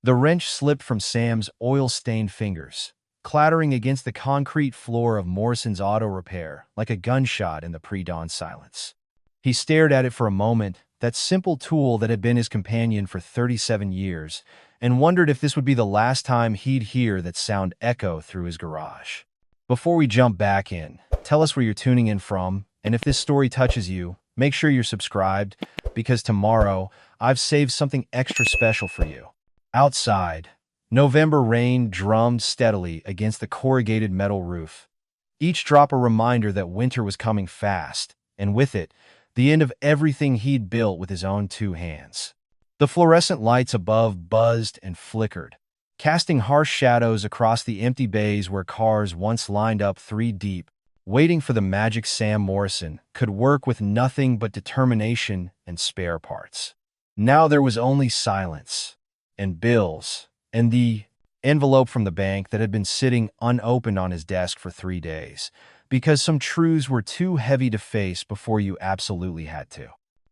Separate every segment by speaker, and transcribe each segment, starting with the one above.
Speaker 1: The wrench slipped from Sam's oil-stained fingers, clattering against the concrete floor of Morrison's auto repair like a gunshot in the pre-dawn silence. He stared at it for a moment, that simple tool that had been his companion for 37 years, and wondered if this would be the last time he'd hear that sound echo through his garage. Before we jump back in, tell us where you're tuning in from, and if this story touches you, make sure you're subscribed, because tomorrow, I've saved something extra special for you. Outside, November rain drummed steadily against the corrugated metal roof, each drop a reminder that winter was coming fast, and with it, the end of everything he'd built with his own two hands. The fluorescent lights above buzzed and flickered, casting harsh shadows across the empty bays where cars once lined up three deep, waiting for the magic Sam Morrison could work with nothing but determination and spare parts. Now there was only silence, and bills, and the envelope from the bank that had been sitting unopened on his desk for 3 days, because some truths were too heavy to face before you absolutely had to.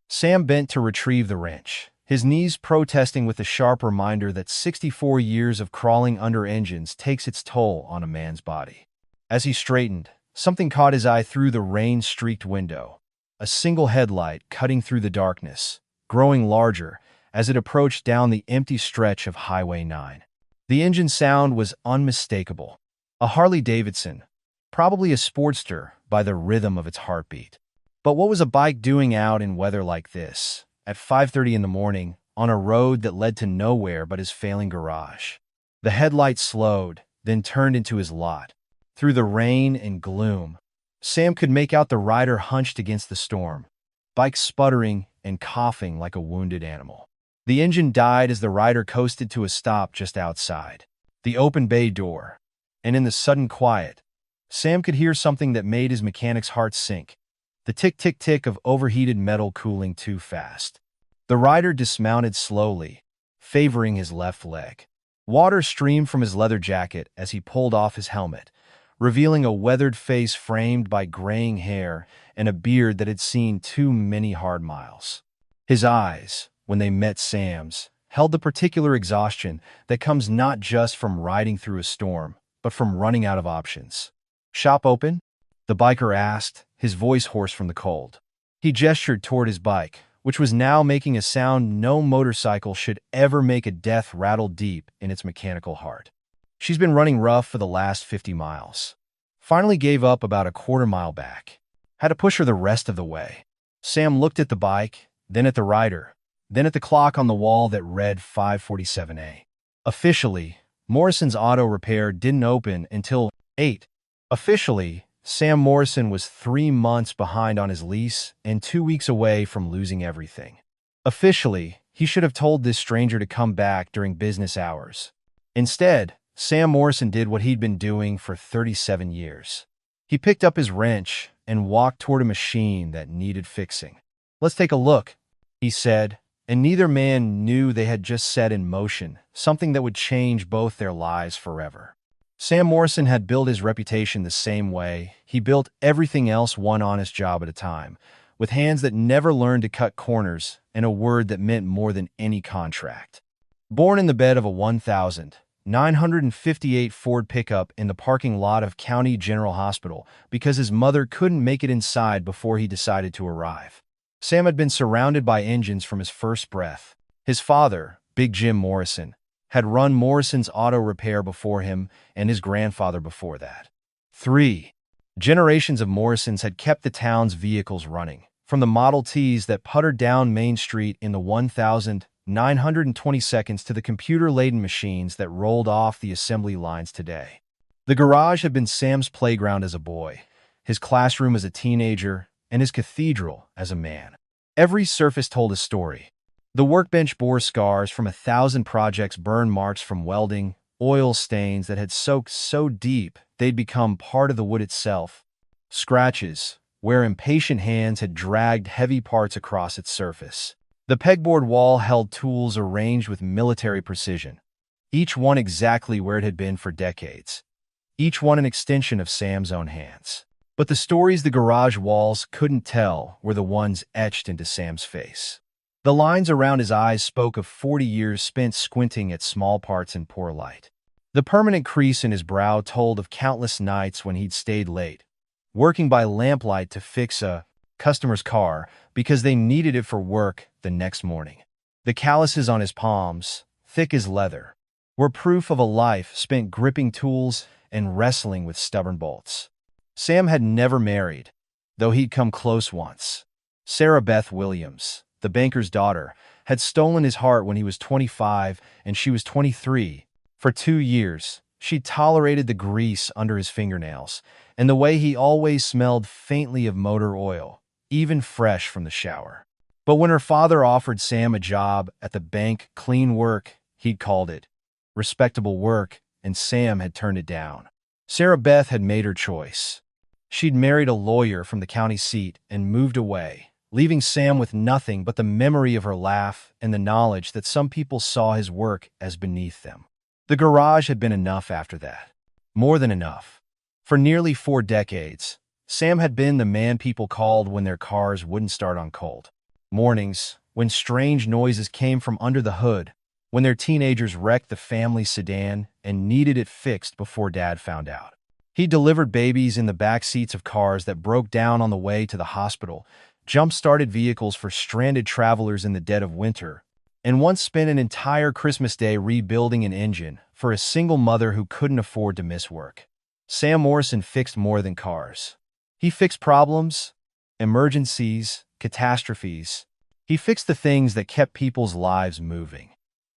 Speaker 1: Sam bent to retrieve the wrench, his knees protesting with the sharp reminder that 64 years of crawling under engines takes its toll on a man's body. As he straightened, something caught his eye through the rain-streaked window, a single headlight cutting through the darkness, growing larger as it approached down the empty stretch of Highway 9. The engine sound was unmistakable, a Harley-Davidson, probably a Sportster by the rhythm of its heartbeat. But what was a bike doing out in weather like this, at 5:30 in the morning, on a road that led to nowhere but his failing garage? The headlight slowed, then turned into his lot. Through the rain and gloom, Sam could make out the rider hunched against the storm, bike sputtering and coughing like a wounded animal. The engine died as the rider coasted to a stop just outside the open bay door, and in the sudden quiet, Sam could hear something that made his mechanic's heart sink, the tick-tick-tick of overheated metal cooling too fast. The rider dismounted slowly, favoring his left leg. Water streamed from his leather jacket as he pulled off his helmet, revealing a weathered face framed by graying hair and a beard that had seen too many hard miles. His eyes, when they met Sam's, held the particular exhaustion that comes not just from riding through a storm, but from running out of options. "Shop open?" the biker asked, his voice hoarse from the cold. He gestured toward his bike, which was now making a sound no motorcycle should ever make a death rattle deep in its mechanical heart. "She's been running rough for the last 50 miles. Finally gave up about a quarter-mile back. Had to push her the rest of the way." Sam looked at the bike, then at the rider, then at the clock on the wall that read 5:47 a.m. Officially, Morrison's auto repair didn't open until 8. Officially, Sam Morrison was 3 months behind on his lease and 2 weeks away from losing everything. Officially, he should have told this stranger to come back during business hours. Instead, Sam Morrison did what he'd been doing for 37 years. He picked up his wrench and walked toward a machine that needed fixing. "Let's take a look," he said, and neither man knew they had just set in motion something that would change both their lives forever. Sam Morrison had built his reputation the same way he built everything else, one honest job at a time, with hands that never learned to cut corners and a word that meant more than any contract. Born in the bed of a 1958 Ford pickup in the parking lot of County General Hospital because his mother couldn't make it inside before he decided to arrive, Sam had been surrounded by engines from his first breath. His father, Big Jim Morrison, had run Morrison's auto repair before him and his grandfather before that. 3 generations of Morrisons had kept the town's vehicles running, from the Model Ts that puttered down Main Street in the 1920 seconds to the computer-laden machines that rolled off the assembly lines today. The garage had been Sam's playground as a boy, his classroom as a teenager, and his cathedral as a man. Every surface told a story. The workbench bore scars from 1,000 projects, burn marks from welding, oil stains that had soaked so deep they'd become part of the wood itself, scratches where impatient hands had dragged heavy parts across its surface. The pegboard wall held tools arranged with military precision, each one exactly where it had been for decades, each one an extension of Sam's own hands. But the stories the garage walls couldn't tell were the ones etched into Sam's face. The lines around his eyes spoke of 40 years spent squinting at small parts in poor light. The permanent crease in his brow told of countless nights when he'd stayed late, working by lamplight to fix a customer's car because they needed it for work the next morning. The calluses on his palms, thick as leather, were proof of a life spent gripping tools and wrestling with stubborn bolts. Sam had never married, though he'd come close once. Sarah Beth Williams, the banker's daughter, had stolen his heart when he was 25 and she was 23. For 2 years, she'd tolerated the grease under his fingernails and the way he always smelled faintly of motor oil, even fresh from the shower. But when her father offered Sam a job at the bank, clean work, he'd called it respectable work, and Sam had turned it down. Sarah Beth had made her choice. She'd married a lawyer from the county seat and moved away, leaving Sam with nothing but the memory of her laugh and the knowledge that some people saw his work as beneath them. The garage had been enough after that. More than enough. For nearly 4 decades, Sam had been the man people called when their cars wouldn't start on cold mornings, when strange noises came from under the hood, when their teenagers wrecked the family sedan and needed it fixed before Dad found out. He delivered babies in the back seats of cars that broke down on the way to the hospital, jump-started vehicles for stranded travelers in the dead of winter, and once spent an entire Christmas day rebuilding an engine for a single mother who couldn't afford to miss work. Sam Morrison fixed more than cars. He fixed problems, emergencies, catastrophes. He fixed the things that kept people's lives moving.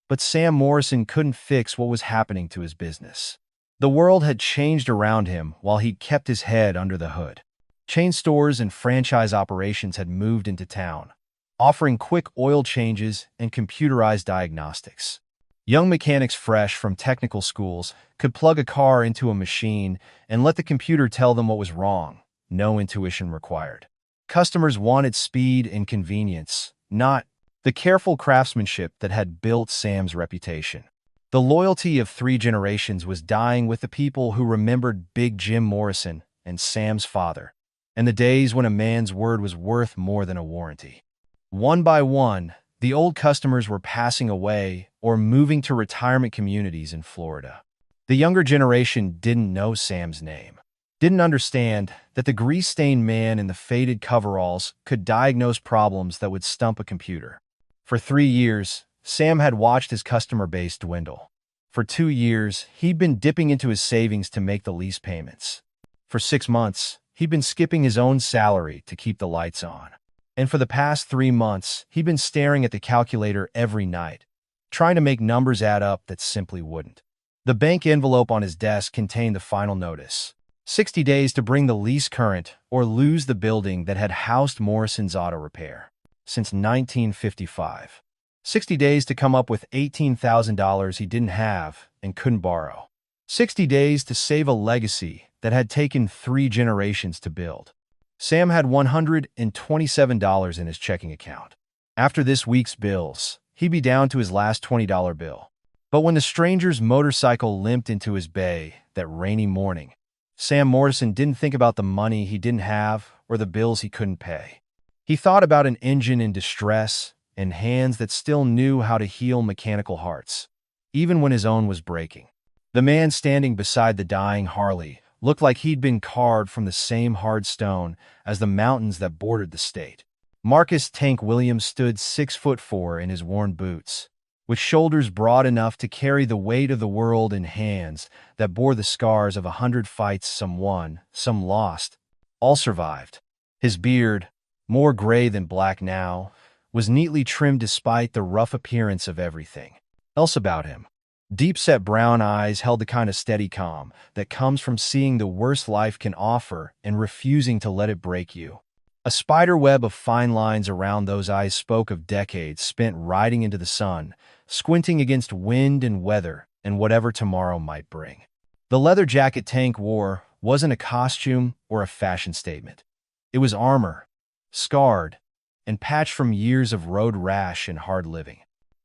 Speaker 1: But Sam Morrison couldn't fix what was happening to his business. The world had changed around him while he kept his head under the hood. Chain stores and franchise operations had moved into town, offering quick oil changes and computerized diagnostics. Young mechanics fresh from technical schools could plug a car into a machine and let the computer tell them what was wrong, no intuition required. Customers wanted speed and convenience, not the careful craftsmanship that had built Sam's reputation. The loyalty of 3 generations was dying with the people who remembered Big Jim Morrison and Sam's father, and the days when a man's word was worth more than a warranty. One by one, the old customers were passing away or moving to retirement communities in Florida. The younger generation didn't know Sam's name, didn't understand that the grease-stained man in the faded coveralls could diagnose problems that would stump a computer. For 3 years, Sam had watched his customer base dwindle. For 2 years, he'd been dipping into his savings to make the lease payments. For 6 months, he'd been skipping his own salary to keep the lights on. And for the past 3 months, he'd been staring at the calculator every night, trying to make numbers add up that simply wouldn't. The bank envelope on his desk contained the final notice: 60 days to bring the lease current or lose the building that had housed Morrison's Auto Repair since 1955. 60 days to come up with $18,000 he didn't have and couldn't borrow. 60 days to save a legacy that had taken 3 generations to build. Sam had $127 in his checking account. After this week's bills, he'd be down to his last $20 bill. But when the stranger's motorcycle limped into his bay that rainy morning, Sam Morrison didn't think about the money he didn't have or the bills he couldn't pay. He thought about an engine in distress and hands that still knew how to heal mechanical hearts, even when his own was breaking. The man standing beside the dying Harley looked like he'd been carved from the same hard stone as the mountains that bordered the state. Marcus Tank Williams stood 6'4" in his worn boots, with shoulders broad enough to carry the weight of the world in hands that bore the scars of 100 fights, some won, some lost, all survived. His beard, more gray than black now, was neatly trimmed despite the rough appearance of everything else about him. Deep-set brown eyes held the kind of steady calm that comes from seeing the worst life can offer and refusing to let it break you. A spider web of fine lines around those eyes spoke of decades spent riding into the sun, squinting against wind and weather and whatever tomorrow might bring. The leather jacket Tank wore wasn't a costume or a fashion statement. It was armor, scarred, and patched from years of road rash and hard living.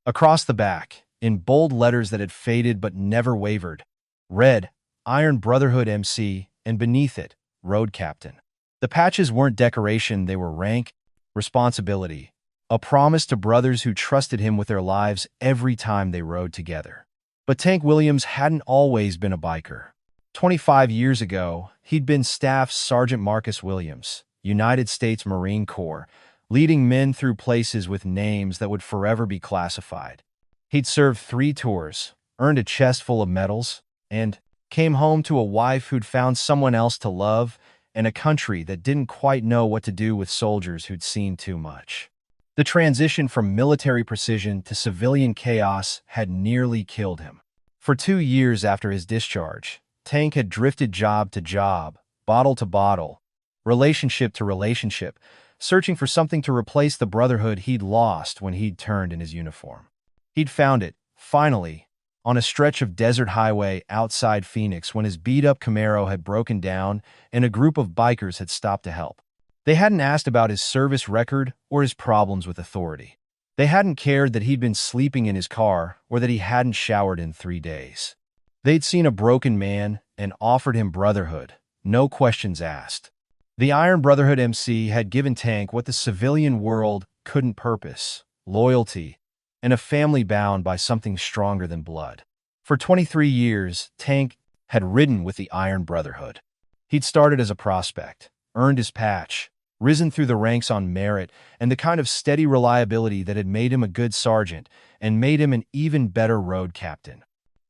Speaker 1: Across the back, in bold letters that had faded but never wavered, read, Iron Brotherhood MC, and beneath it, Road Captain. The patches weren't decoration, they were rank, responsibility, a promise to brothers who trusted him with their lives every time they rode together. But Tank Williams hadn't always been a biker. 25 years ago, he'd been Staff Sergeant Marcus Williams, United States Marine Corps, leading men through places with names that would forever be classified. He'd served 3 tours, earned a chest full of medals, and came home to a wife who'd found someone else to love and a country that didn't quite know what to do with soldiers who'd seen too much. The transition from military precision to civilian chaos had nearly killed him. For 2 years after his discharge, Tank had drifted job to job, bottle to bottle, relationship to relationship, searching for something to replace the brotherhood he'd lost when he'd turned in his uniform. He'd found it, finally, on a stretch of desert highway outside Phoenix when his beat-up Camaro had broken down and a group of bikers had stopped to help. They hadn't asked about his service record or his problems with authority. They hadn't cared that he'd been sleeping in his car or that he hadn't showered in 3 days. They'd seen a broken man and offered him brotherhood, no questions asked. The Iron Brotherhood MC had given Tank what the civilian world couldn't purpose: loyalty, and a family bound by something stronger than blood. For 23 years, Tank had ridden with the Iron Brotherhood. He'd started as a prospect, earned his patch, risen through the ranks on merit and the kind of steady reliability that had made him a good sergeant and made him an even better road captain.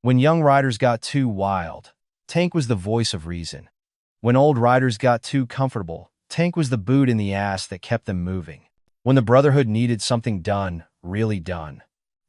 Speaker 1: When young riders got too wild, Tank was the voice of reason. When old riders got too comfortable, Tank was the boot in the ass that kept them moving. When the Brotherhood needed something done, really done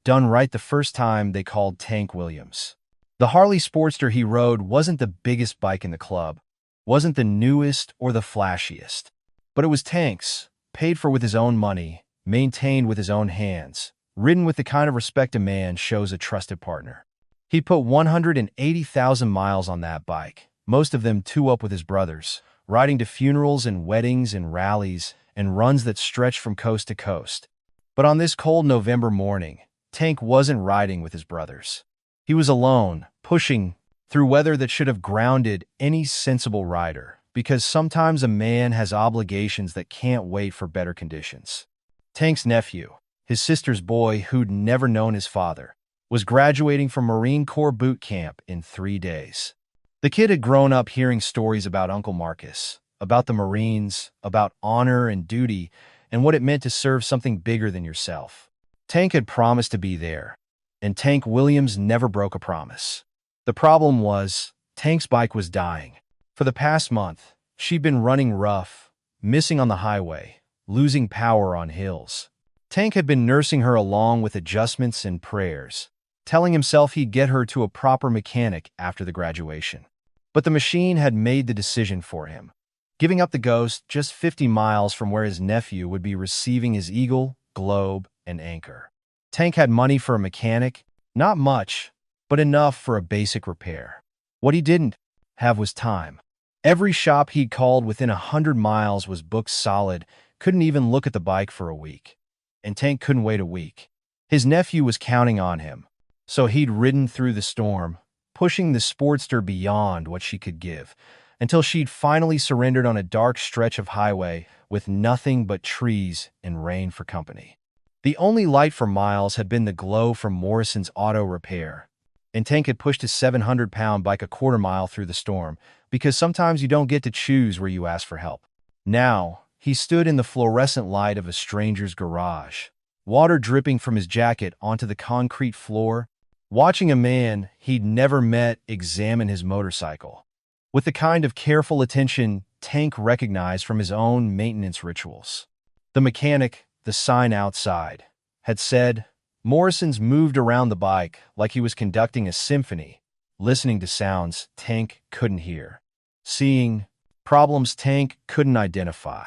Speaker 1: right the first time, they called Tank Williams. The Harley Sportster he rode wasn't the biggest bike in the club, wasn't the newest or the flashiest. But it was Tank's, paid for with his own money, maintained with his own hands, ridden with the kind of respect a man shows a trusted partner. He put 180,000 miles on that bike, most of them two-up with his brothers, riding to funerals and weddings and rallies and runs that stretched from coast to coast. But on this cold November morning, Tank wasn't riding with his brothers. He was alone, pushing through weather that should have grounded any sensible rider, because sometimes a man has obligations that can't wait for better conditions. Tank's nephew, his sister's boy who'd never known his father, was graduating from Marine Corps boot camp in 3 days. The kid had grown up hearing stories about Uncle Marcus, about the Marines, about honor and duty, and what it meant to serve something bigger than yourself. Tank had promised to be there, and Tank Williams never broke a promise. The problem was, Tank's bike was dying. For the past month, she'd been running rough, missing on the highway, losing power on hills. Tank had been nursing her along with adjustments and prayers, telling himself he'd get her to a proper mechanic after the graduation. But the machine had made the decision for him, giving up the Ghost just 50 miles from where his nephew would be receiving his Eagle, Globe, and Anchor. Tank had money for a mechanic, not much, but enough for a basic repair. What he didn't have was time. Every shop he'd called within 100 miles was booked solid, couldn't even look at the bike for a week. And Tank couldn't wait a week. His nephew was counting on him, so he'd ridden through the storm, pushing the Sportster beyond what she could give, until she'd finally surrendered on a dark stretch of highway with nothing but trees and rain for company. The only light for miles had been the glow from Morrison's auto repair, and Tank had pushed his 700-pound bike a quarter mile through the storm, because sometimes you don't get to choose where you ask for help. Now, he stood in the fluorescent light of a stranger's garage, water dripping from his jacket onto the concrete floor, watching a man he'd never met examine his motorcycle, with the kind of careful attention Tank recognized from his own maintenance rituals. The mechanic, the sign outside, had said, Morrison's moved around the bike like he was conducting a symphony, listening to sounds Tank couldn't hear, seeing problems Tank couldn't identify.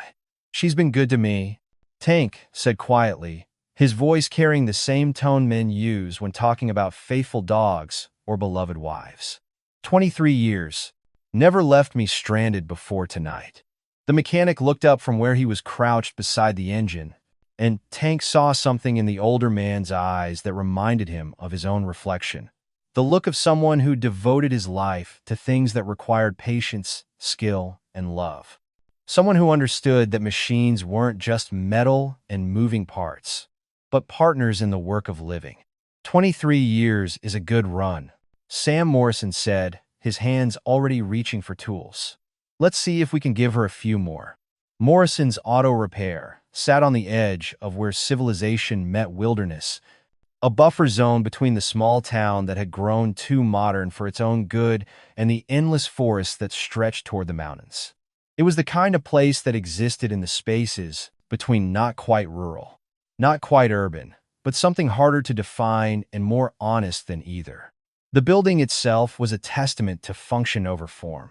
Speaker 1: She's been good to me, Tank said quietly, his voice carrying the same tone men use when talking about faithful dogs or beloved wives. 23 years. Never left me stranded before tonight. The mechanic looked up from where he was crouched beside the engine, and Tank saw something in the older man's eyes that reminded him of his own reflection. The look of someone who devoted his life to things that required patience, skill, and love. Someone who understood that machines weren't just metal and moving parts, but partners in the work of living. 23 years is a good run, Sam Morrison said, his hands already reaching for tools. Let's see if we can give her a few more. Morrison's auto repair sat on the edge of where civilization met wilderness, a buffer zone between the small town that had grown too modern for its own good and the endless forest that stretched toward the mountains. It was the kind of place that existed in the spaces between not quite rural, not quite urban, but something harder to define and more honest than either. The building itself was a testament to function over form.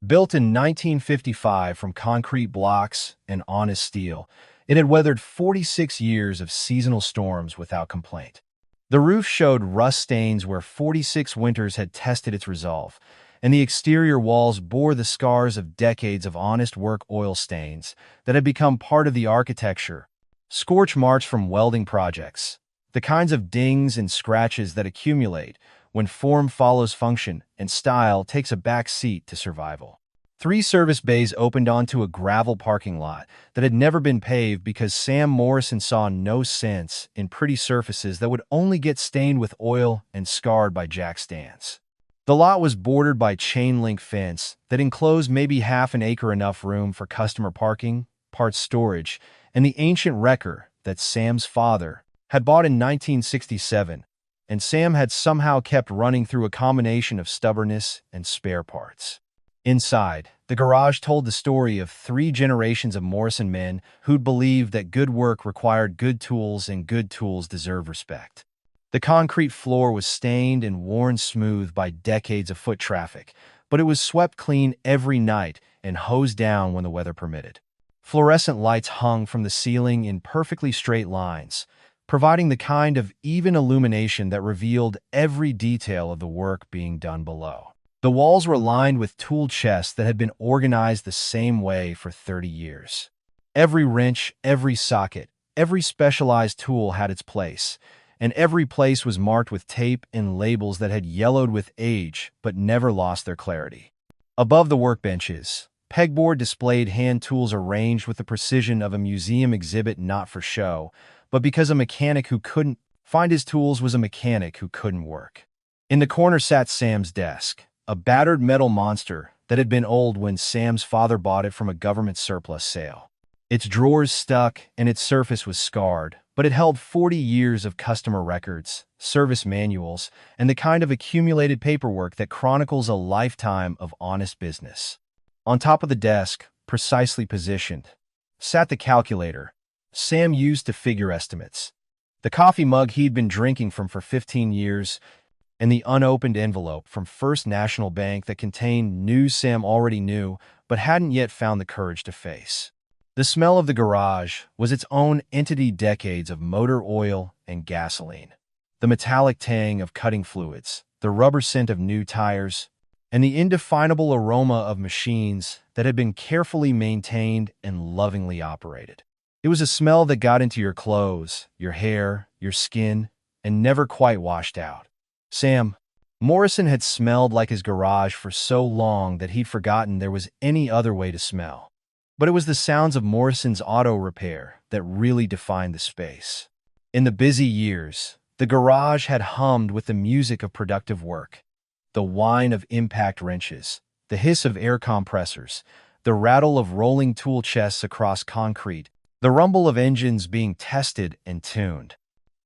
Speaker 1: Built in 1955 from concrete blocks and honest steel, it had weathered 46 years of seasonal storms without complaint. The roof showed rust stains where 46 winters had tested its resolve, and the exterior walls bore the scars of decades of honest work oil stains that had become part of the architecture, scorch marks from welding projects, the kinds of dings and scratches that accumulate when form follows function and style takes a back seat to survival. 3 service bays opened onto a gravel parking lot that had never been paved because Sam Morrison saw no sense in pretty surfaces that would only get stained with oil and scarred by jack stands. The lot was bordered by chain-link fence that enclosed maybe half an acre, enough room for customer parking, parts storage, and the ancient wrecker that Sam's father had bought in 1967, and Sam had somehow kept running through a combination of stubbornness and spare parts. Inside, the garage told the story of 3 generations of Morrison men who'd believed that good work required good tools and good tools deserve respect. The concrete floor was stained and worn smooth by decades of foot traffic, but it was swept clean every night and hosed down when the weather permitted. Fluorescent lights hung from the ceiling in perfectly straight lines, providing the kind of even illumination that revealed every detail of the work being done below. The walls were lined with tool chests that had been organized the same way for 30 years. Every wrench, every socket, every specialized tool had its place, and every place was marked with tape and labels that had yellowed with age but never lost their clarity. Above the workbenches, pegboard displayed hand tools arranged with the precision of a museum exhibit, not for show, but because a mechanic who couldn't find his tools was a mechanic who couldn't work. In the corner sat Sam's desk, a battered metal monster that had been old when Sam's father bought it from a government surplus sale. Its drawers stuck and its surface was scarred, but it held 40 years of customer records, service manuals, and the kind of accumulated paperwork that chronicles a lifetime of honest business. On top of the desk, precisely positioned, sat the calculator Sam used to figure estimates, the coffee mug he'd been drinking from for 15 years, and the unopened envelope from First National Bank that contained news Sam already knew but hadn't yet found the courage to face. The smell of the garage was its own entity, decades of motor oil and gasoline, the metallic tang of cutting fluids, the rubber scent of new tires, and the indefinable aroma of machines that had been carefully maintained and lovingly operated. It was a smell that got into your clothes, your hair, your skin, and never quite washed out. Sam Morrison had smelled like his garage for so long that he'd forgotten there was any other way to smell. But it was the sounds of Morrison's auto repair that really defined the space. In the busy years, the garage had hummed with the music of productive work, the whine of impact wrenches, the hiss of air compressors, the rattle of rolling tool chests across concrete, the rumble of engines being tested and tuned.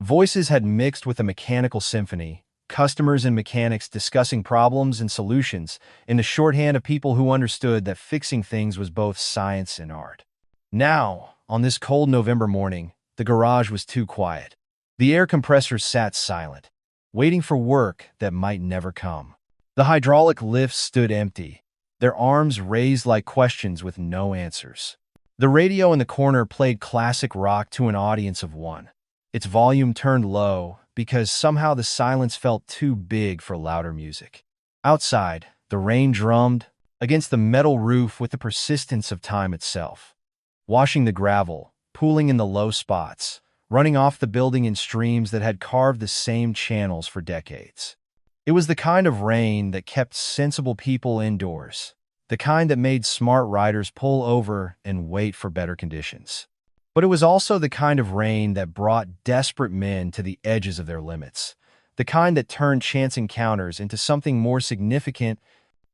Speaker 1: Voices had mixed with a mechanical symphony, customers and mechanics discussing problems and solutions in the shorthand of people who understood that fixing things was both science and art. Now, on this cold November morning, the garage was too quiet. The air compressors sat silent, waiting for work that might never come. The hydraulic lifts stood empty, their arms raised like questions with no answers. The radio in the corner played classic rock to an audience of one, its volume turned low, because somehow the silence felt too big for louder music. Outside, the rain drummed against the metal roof with the persistence of time itself, washing the gravel, pooling in the low spots, running off the building in streams that had carved the same channels for decades. It was the kind of rain that kept sensible people indoors, the kind that made smart riders pull over and wait for better conditions. But it was also the kind of rain that brought desperate men to the edges of their limits, the kind that turned chance encounters into something more significant,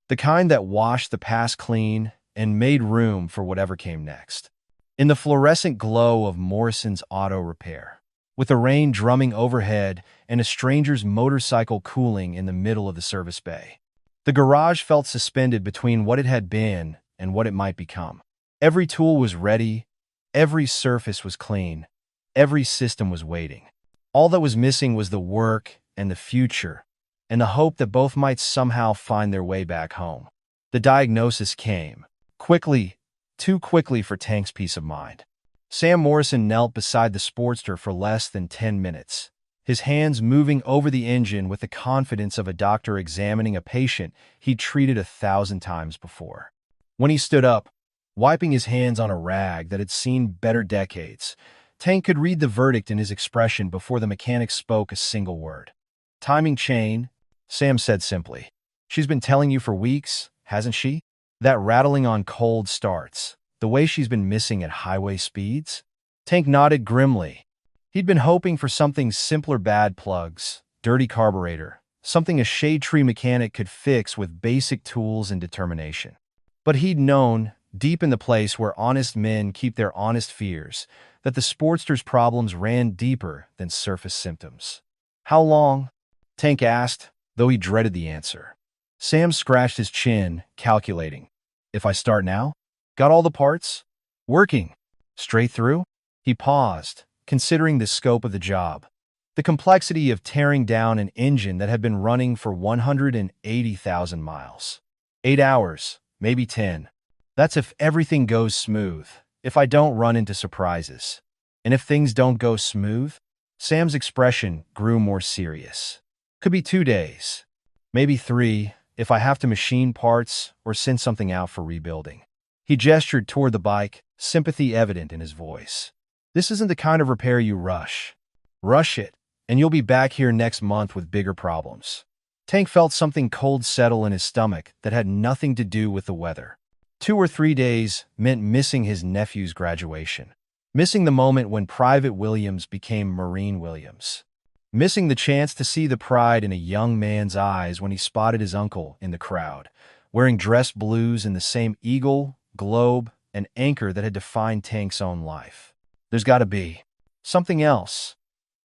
Speaker 1: the kind that washed the past clean and made room for whatever came next. In the fluorescent glow of Morrison's auto repair, with the rain drumming overhead and a stranger's motorcycle cooling in the middle of the service bay, the garage felt suspended between what it had been and what it might become. Every tool was ready, every surface was clean, every system was waiting. All that was missing was the work and the future, and the hope that both might somehow find their way back home. The diagnosis came. Quickly, too quickly for Tank's peace of mind. Sam Morrison knelt beside the Sportster for less than 10 minutes, his hands moving over the engine with the confidence of a doctor examining a patient he'd treated 1,000 times before. When he stood up, wiping his hands on a rag that had seen better decades, Tank could read the verdict in his expression before the mechanic spoke a single word. "Timing chain," Sam said simply. "She's been telling you for weeks, hasn't she? That rattling on cold starts, the way she's been missing at highway speeds?" Tank nodded grimly. He'd been hoping for something simpler: bad plugs, dirty carburetor, something a shade tree mechanic could fix with basic tools and determination. But he'd known, deep in the place where honest men keep their honest fears, that the Sportster's problems ran deeper than surface symptoms. "How long?" Tank asked, though he dreaded the answer. Sam scratched his chin, calculating. "If I start now? Got all the parts? Working? Straight through?" He paused, considering the scope of the job. The complexity of tearing down an engine that had been running for 180,000 miles. 8 hours, maybe 10. That's if everything goes smooth, if I don't run into surprises. And if things don't go smooth? Sam's expression grew more serious. Could be 2 days, maybe 3, if I have to machine parts or send something out for rebuilding. He gestured toward the bike, sympathy evident in his voice. "This isn't the kind of repair you rush. Rush it, and you'll be back here next month with bigger problems." Tank felt something cold settle in his stomach that had nothing to do with the weather. 2 or 3 days meant missing his nephew's graduation, missing the moment when Private Williams became Marine Williams, missing the chance to see the pride in a young man's eyes when he spotted his uncle in the crowd, wearing dress blues in the same eagle, globe, and anchor that had defined Tank's own life. "There's got to be something else,"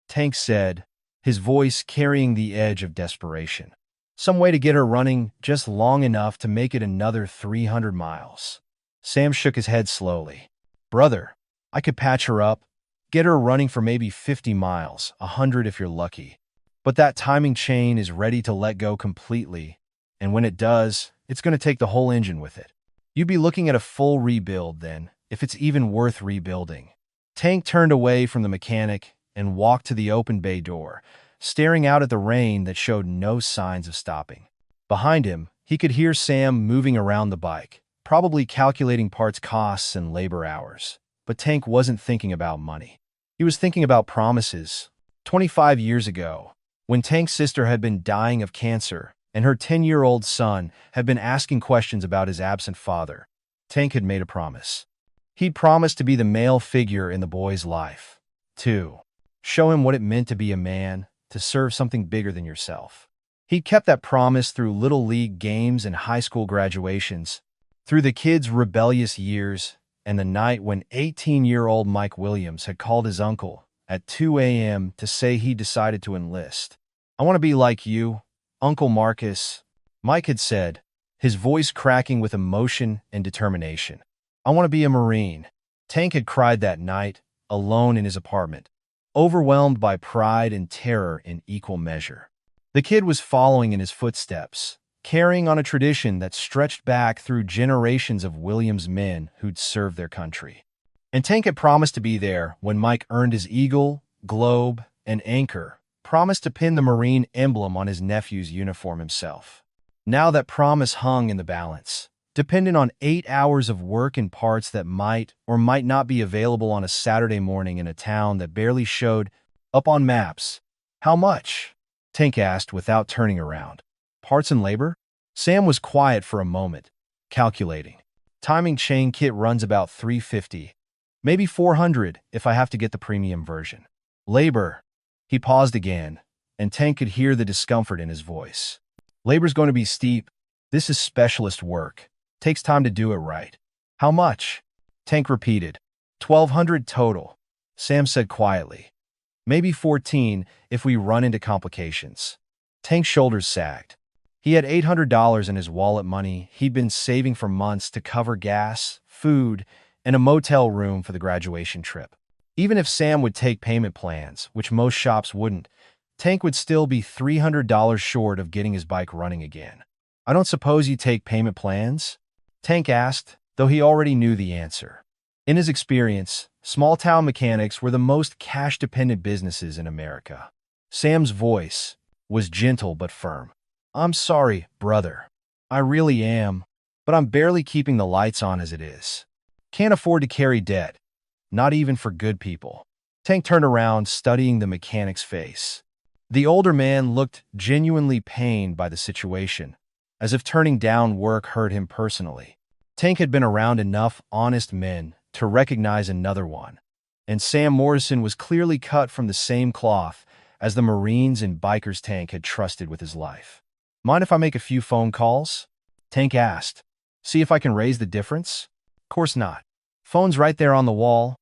Speaker 1: Tank said, his voice carrying the edge of desperation. "Some way to get her running just long enough to make it another 300 miles. Sam shook his head slowly. "Brother, I could patch her up, get her running for maybe 50 miles, 100 if you're lucky. But that timing chain is ready to let go completely, and when it does, it's going to take the whole engine with it. You'd be looking at a full rebuild then, if it's even worth rebuilding." Tank turned away from the mechanic and walked to the open bay door, staring out at the rain that showed no signs of stopping. Behind him, he could hear Sam moving around the bike, probably calculating parts costs and labor hours. But Tank wasn't thinking about money. He was thinking about promises. 25 years ago, when Tank's sister had been dying of cancer and her 10-year-old son had been asking questions about his absent father, Tank had made a promise. He'd promised to be the male figure in the boy's life, to show him what it meant to be a man, to serve something bigger than yourself. He'd kept that promise through little league games and high school graduations, through the kids' rebellious years, and the night when 18-year-old Mike Williams had called his uncle at 2 a.m. to say he decided to enlist. "I want to be like you, Uncle Marcus," Mike had said, his voice cracking with emotion and determination. "I want to be a Marine." Tank had cried that night, alone in his apartment, overwhelmed by pride and terror in equal measure. The kid was following in his footsteps, carrying on a tradition that stretched back through generations of Williams men who'd served their country. And Tank had promised to be there when Mike earned his eagle, globe, and anchor, promised to pin the Marine emblem on his nephew's uniform himself. Now that promise hung in the balance, dependent on 8 hours of work and parts that might or might not be available on a Saturday morning in a town that barely showed up on maps. "How much?" Tank asked without turning around. "Parts and labor?" Sam was quiet for a moment, Calculating. Timing chain kit runs about 350, maybe 400 if I have to get the premium version. Labor. He paused again, and Tank could hear the discomfort in his voice. Labor's going to be steep. This is specialist work. Takes time to do it right. How much? Tank repeated. 1,200 total. Sam said quietly. Maybe 14 if we run into complications. Tank's shoulders sagged. He had $800 in his wallet money he'd been saving for months to cover gas, food, and a motel room for the graduation trip. Even if Sam would take payment plans, which most shops wouldn't, Tank would still be $300 short of getting his bike running again. I don't suppose you take payment plans? Tank asked, though he already knew the answer. In his experience, small-town mechanics were the most cash-dependent businesses in America. Sam's voice was gentle but firm. I'm sorry, brother. I really am, but I'm barely keeping the lights on as it is. Can't afford to carry debt, not even for good people. Tank turned around, studying the mechanic's face. The older man looked genuinely pained by the situation, as if turning down work hurt him personally. Tank had been around enough honest men to recognize another one, and Sam Morrison was clearly cut from the same cloth as the Marines and bikers Tank had trusted with his life. Mind if I make a few phone calls? Tank asked. See if I can raise the difference? Of course not. Phone's right there on the wall,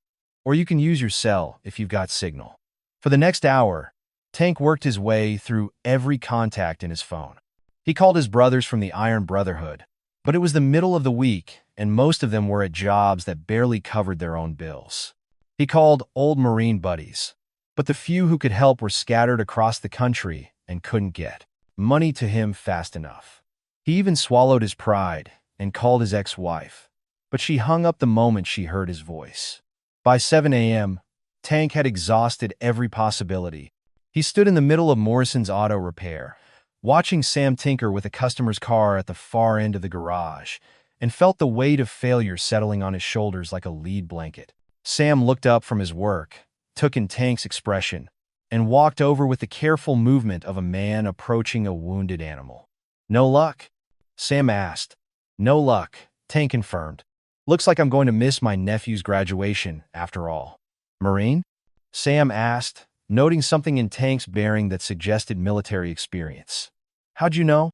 Speaker 1: or you can use your cell if you've got signal. For the next hour, Tank worked his way through every contact in his phone. He called his brothers from the Iron Brotherhood, but it was the middle of the week, and most of them were at jobs that barely covered their own bills. He called old Marine buddies, but the few who could help were scattered across the country and couldn't get money to him fast enough. He even swallowed his pride and called his ex-wife, but she hung up the moment she heard his voice. By 7 a.m., Tank had exhausted every possibility. He stood in the middle of Morrison's auto repair, watching Sam tinker with a customer's car at the far end of the garage, and felt the weight of failure settling on his shoulders like a lead blanket. Sam looked up from his work, took in Tank's expression, and walked over with the careful movement of a man approaching a wounded animal. No luck? Sam asked. No luck, Tank confirmed. Looks like I'm going to miss my nephew's graduation, after all. Marine? Sam asked, noting something in Tank's bearing that suggested military experience. How'd you know?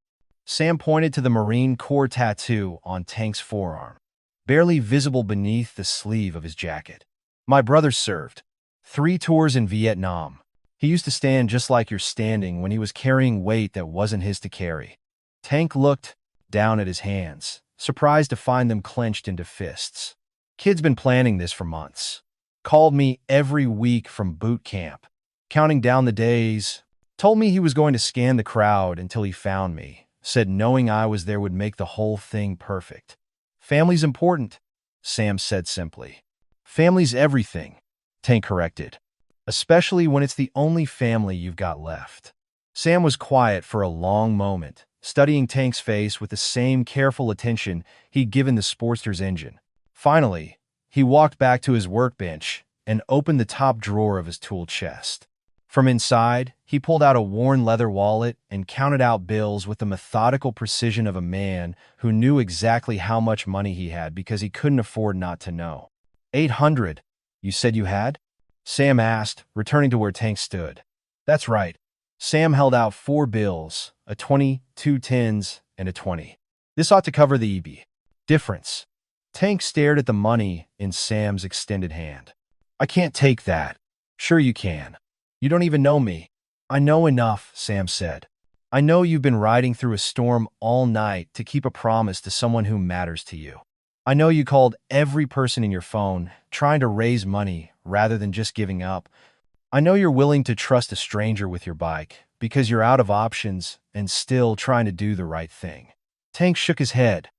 Speaker 1: Sam pointed to the Marine Corps tattoo on Tank's forearm, barely visible beneath the sleeve of his jacket. My brother served 3 tours in Vietnam. He used to stand just like you're standing when he was carrying weight that wasn't his to carry. Tank looked down at his hands, surprised to find them clenched into fists. Kid's been planning this for months. Called me every week from boot camp, counting down the days. Told me he was going to scan the crowd until he found me. Said knowing I was there would make the whole thing perfect. Family's important, Sam said simply. Family's everything, Tank corrected. Especially when it's the only family you've got left. Sam was quiet for a long moment, studying Tank's face with the same careful attention he'd given the Sportster's engine. Finally, he walked back to his workbench and opened the top drawer of his tool chest. From inside, he pulled out a worn leather wallet and counted out bills with the methodical precision of a man who knew exactly how much money he had because he couldn't afford not to know. 800, you said you had? Sam asked, returning to where Tank stood. That's right. Sam held out 4 bills, a 20, 2 10s, and a 20. This ought to cover the EB difference. Tank stared at the money in Sam's extended hand. I can't take that. Sure you can. You don't even know me. I know enough, Sam said. I know you've been riding through a storm all night to keep a promise to someone who matters to you. I know you called every person in your phone, trying to raise money rather than just giving up. I know you're willing to trust a stranger with your bike because you're out of options and still trying to do the right thing. Tank shook his head.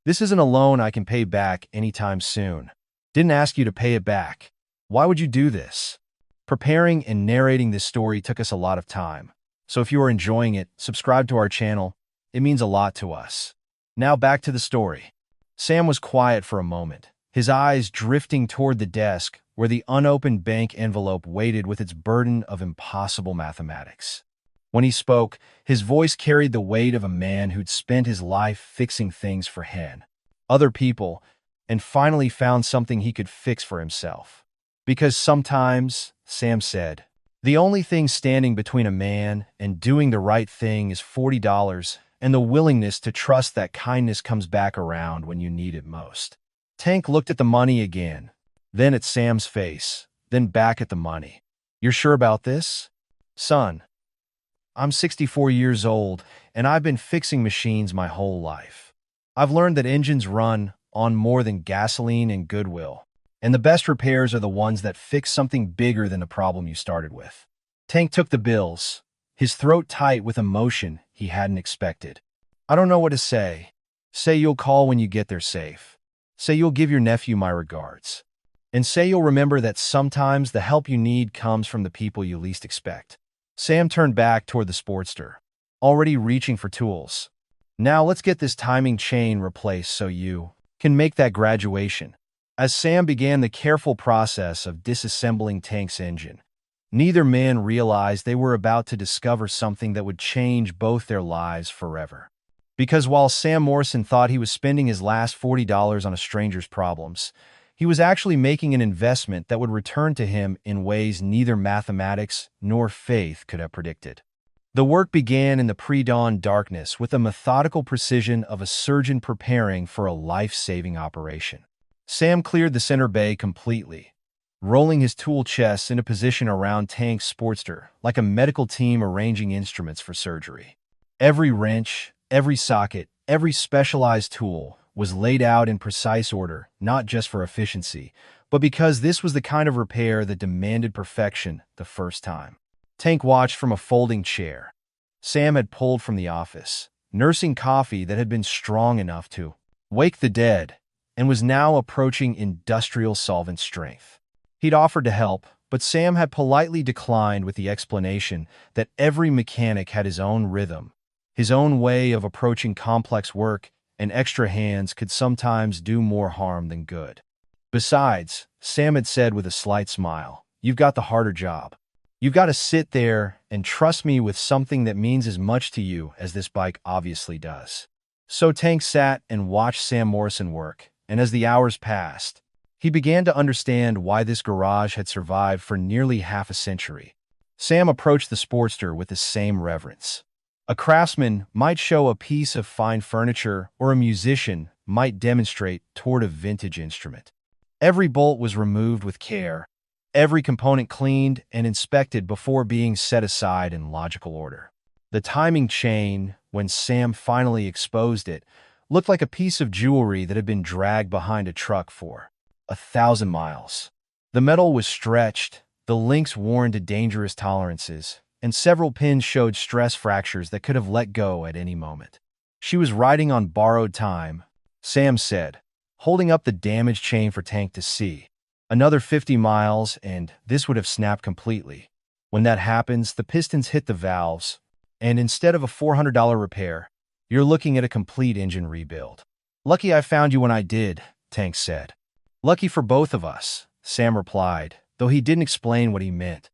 Speaker 1: This isn't a loan I can pay back anytime soon. Didn't ask you to pay it back. Why would you do this? Preparing and narrating this story took us a lot of time. So if you are enjoying it, subscribe to our channel. It means a lot to us. Now back to the story. Sam was quiet for a moment, his eyes drifting toward the desk where the unopened bank envelope waited with its burden of impossible mathematics. When he spoke, his voice carried the weight of a man who'd spent his life fixing things for Hen. other people, and finally found something he could fix for himself. Because sometimes, Sam said, the only thing standing between a man and doing the right thing is $40 and the willingness to trust that kindness comes back around when you need it most. Tank looked at the money again, then at Sam's face, then back at the money. You're sure about this? Son, I'm 64 years old, and I've been fixing machines my whole life. I've learned that engines run on more than gasoline and goodwill, and the best repairs are the ones that fix something bigger than the problem you started with. Tank took the bills, his throat tight with emotion he hadn't expected. I don't know what to say. Say you'll call when you get there safe. Say you'll give your nephew my regards. And say you'll remember that sometimes the help you need comes from the people you least expect. Sam turned back toward the Sportster, already reaching for tools. Now let's get this timing chain replaced so you can make that graduation. As Sam began the careful process of disassembling Tank's engine, neither man realized they were about to discover something that would change both their lives forever. Because while Sam Morrison thought he was spending his last $40 on a stranger's problems, he was actually making an investment that would return to him in ways neither mathematics nor faith could have predicted. The work began in the pre-dawn darkness with the methodical precision of a surgeon preparing for a life-saving operation. Sam cleared the center bay completely, rolling his tool chest into position around Tank's Sportster like a medical team arranging instruments for surgery. Every wrench, every socket, every specialized tool was laid out in precise order, not just for efficiency, but because this was the kind of repair that demanded perfection the first time. Tank watched from a folding chair. Sam had pulled from the office, nursing coffee that had been strong enough to wake the dead, and was now approaching industrial solvent strength. He'd offered to help, but Sam had politely declined with the explanation that every mechanic had his own rhythm, his own way of approaching complex work, and extra hands could sometimes do more harm than good. Besides, Sam had said with a slight smile, you've got the harder job. You've got to sit there and trust me with something that means as much to you as this bike obviously does. So Tank sat and watched Sam Morrison work, and as the hours passed, he began to understand why this garage had survived for nearly half a century. Sam approached the Sportster with the same reverence. A craftsman might show a piece of fine furniture, or a musician might demonstrate toward a vintage instrument. Every bolt was removed with care, every component cleaned and inspected before being set aside in logical order. The timing chain, when Sam finally exposed it, looked like a piece of jewelry that had been dragged behind a truck for 1,000 miles. The metal was stretched, the links worn to dangerous tolerances, and several pins showed stress fractures that could have let go at any moment. She was riding on borrowed time, Sam said, holding up the damaged chain for Tank to see. Another 50 miles, and this would have snapped completely. When that happens, the pistons hit the valves, and instead of a $400 repair, you're looking at a complete engine rebuild. Lucky I found you when I did, Tank said. Lucky for both of us, Sam replied, though he didn't explain what he meant.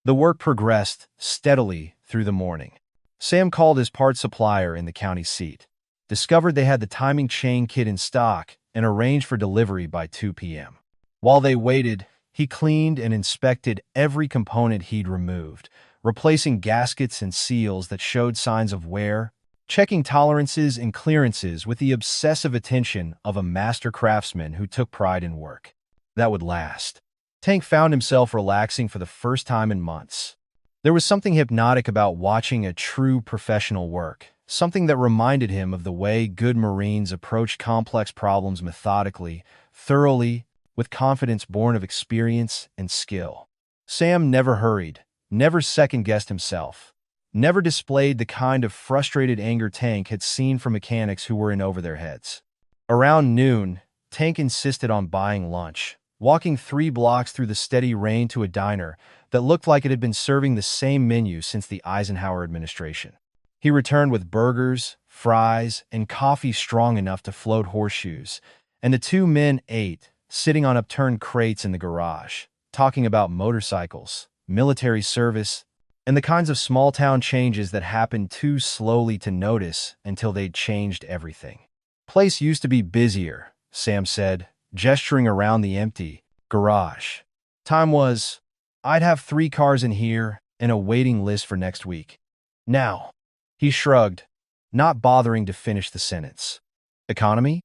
Speaker 1: The work progressed steadily through the morning. Sam called his parts supplier in the county seat, discovered they had the timing chain kit in stock, and arranged for delivery by 2 p.m. While they waited, he cleaned and inspected every component he'd removed, replacing gaskets and seals that showed signs of wear, checking tolerances and clearances with the obsessive attention of a master craftsman who took pride in work that would last. Tank found himself relaxing for the first time in months. There was something hypnotic about watching a true professional work, something that reminded him of the way good Marines approach complex problems methodically, thoroughly, with confidence born of experience and skill. Sam never hurried, never second-guessed himself, never displayed the kind of frustrated anger Tank had seen from mechanics who were in over their heads. Around noon, Tank insisted on buying lunch, walking 3 blocks through the steady rain to a diner that looked like it had been serving the same menu since the Eisenhower administration. He returned with burgers, fries, and coffee strong enough to float horseshoes, and the two men ate, sitting on upturned crates in the garage, talking about motorcycles, military service, and the kinds of small-town changes that happened too slowly to notice until they'd changed everything. place used to be busier, Sam said, gesturing around the empty garage. Time was, I'd have 3 cars in here and a waiting list for next week. Now, he shrugged, not bothering to finish the sentence. Economy?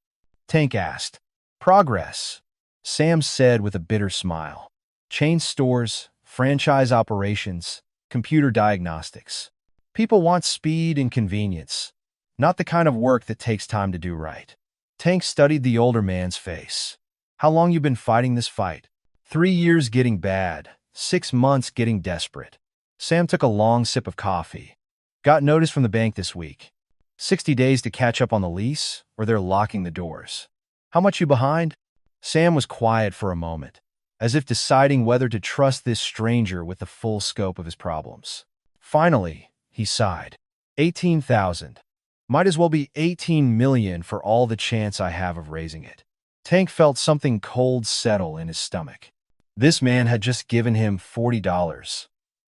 Speaker 1: Tank asked. Progress, Sam said with a bitter smile. Chain stores, franchise operations, computer diagnostics. People want speed and convenience, not the kind of work that takes time to do right. Tank studied the older man's face. How long you been fighting this fight? 3 years getting bad, 6 months getting desperate. Sam took a long sip of coffee. Got notice from the bank this week. 60 days to catch up on the lease, or they're locking the doors. How much you behind? Sam was quiet for a moment, as if deciding whether to trust this stranger with the full scope of his problems. Finally, he sighed. 18,000. Might as well be 18 million for all the chance I have of raising it. Tank felt something cold settle in his stomach. This man had just given him $40.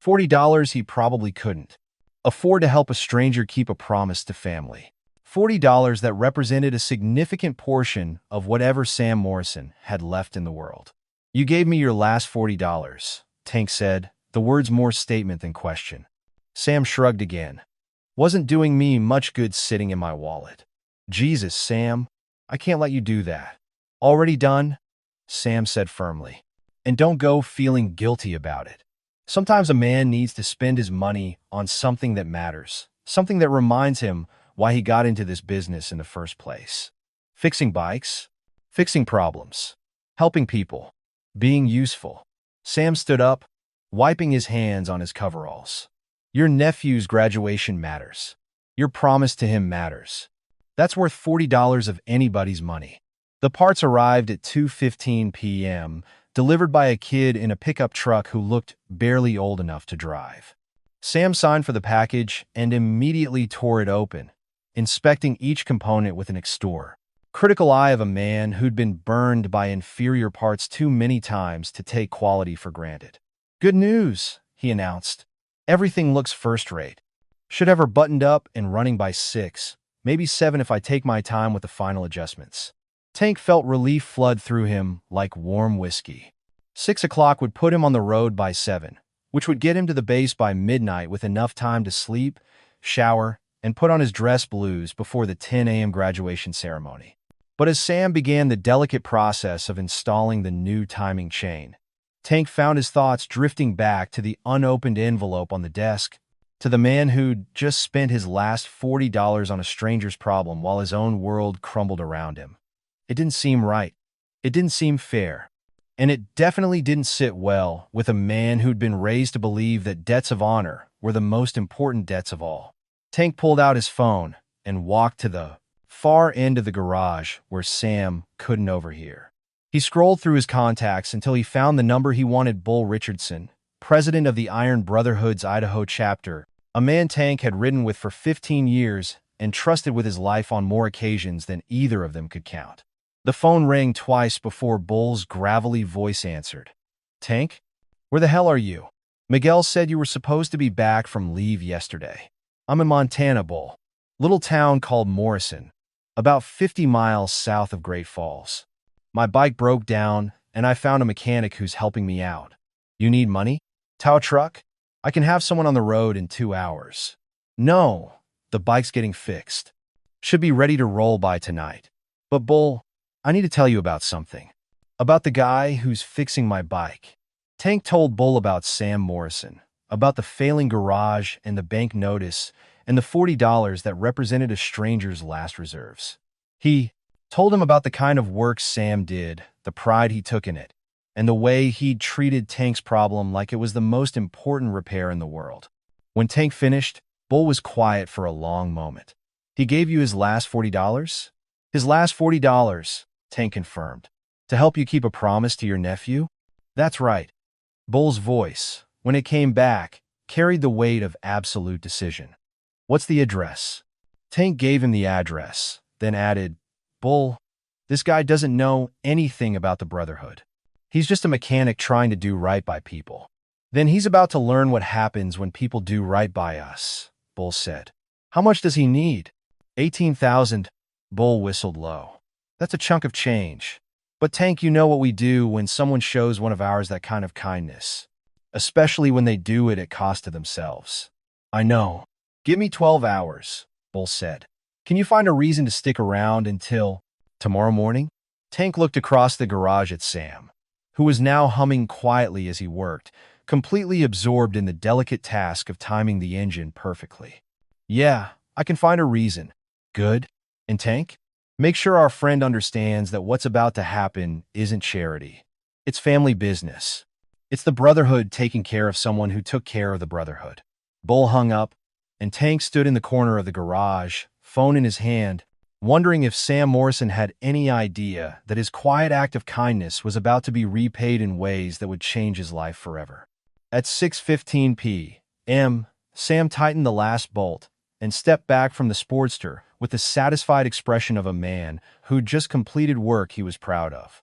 Speaker 1: $40 he probably couldn't afford to help a stranger keep a promise to family. $40 that represented a significant portion of whatever Sam Morrison had left in the world. You gave me your last $40, Tank said, the words more statement than question. Sam shrugged again. Wasn't doing me much good sitting in my wallet. Jesus, Sam, I can't let you do that. Already done? Sam said firmly. And don't go feeling guilty about it. Sometimes a man needs to spend his money on something that matters, something that reminds him why he got into this business in the first place. Fixing bikes, fixing problems, helping people, being useful. Sam stood up, wiping his hands on his coveralls. Your nephew's graduation matters. Your promise to him matters. That's worth $40 of anybody's money. The parts arrived at 2:15 p.m., delivered by a kid in a pickup truck who looked barely old enough to drive. Sam signed for the package and immediately tore it open, inspecting each component with an critical eye of a man who'd been burned by inferior parts too many times to take quality for granted. Good news, he announced. Everything looks first-rate. Should have her buttoned up and running by 6, maybe 7 if I take my time with the final adjustments. Tank felt relief flood through him like warm whiskey. 6 o'clock would put him on the road by 7, which would get him to the base by midnight with enough time to sleep, shower, and put on his dress blues before the 10 a.m. graduation ceremony. But as Sam began the delicate process of installing the new timing chain, Tank found his thoughts drifting back to the unopened envelope on the desk, to the man who'd just spent his last $40 on a stranger's problem while his own world crumbled around him. It didn't seem right. It didn't seem fair. And it definitely didn't sit well with a man who'd been raised to believe that debts of honor were the most important debts of all. Tank pulled out his phone and walked to the far end of the garage where Sam couldn't overhear. He scrolled through his contacts until he found the number he wanted. Bull Richardson, president of the Iron Brotherhood's Idaho chapter, a man Tank had ridden with for 15 years and trusted with his life on more occasions than either of them could count. The phone rang twice before Bull's gravelly voice answered. Tank? Where the hell are you? Miguel said you were supposed to be back from leave yesterday. I'm in Montana, Bull. Little town called Morrison, about 50 miles south of Great Falls. My bike broke down, and I found a mechanic who's helping me out. You need money? Tow truck? I can have someone on the road in 2 hours. No, the bike's getting fixed. Should be ready to roll by tonight. But Bull, I need to tell you about something. About the guy who's fixing my bike. Tank told Bull about Sam Morrison, about the failing garage and the bank notice and the $40 that represented a stranger's last reserves. He told him about the kind of work Sam did, the pride he took in it, and the way he'd treated Tank's problem like it was the most important repair in the world. When Tank finished, Bull was quiet for a long moment. He gave you his last $40? His last $40, Tank confirmed. To help you keep a promise to your nephew? That's right. Bull's voice, when it came back, carried the weight of absolute decision. What's the address? Tank gave him the address, then added, Bull, this guy doesn't know anything about the Brotherhood. He's just a mechanic trying to do right by people. Then he's about to learn what happens when people do right by us, Bull said. How much does he need? 18,000. Bull whistled low. That's a chunk of change. But Tank, you know what we do when someone shows one of ours that kind of kindness. Especially when they do it at cost to themselves. I know. Give me 12 hours, Bull said. Can you find a reason to stick around until tomorrow morning? Tank looked across the garage at Sam, who was now humming quietly as he worked, completely absorbed in the delicate task of timing the engine perfectly. Yeah, I can find a reason. Good. And Tank? Make sure our friend understands that what's about to happen isn't charity. It's family business. It's the Brotherhood taking care of someone who took care of the Brotherhood. Bull hung up, and Tank stood in the corner of the garage, phone in his hand, wondering if Sam Morrison had any idea that his quiet act of kindness was about to be repaid in ways that would change his life forever. At 6:15 p.m., Sam tightened the last bolt and stepped back from the Sportster with the satisfied expression of a man who'd just completed work he was proud of.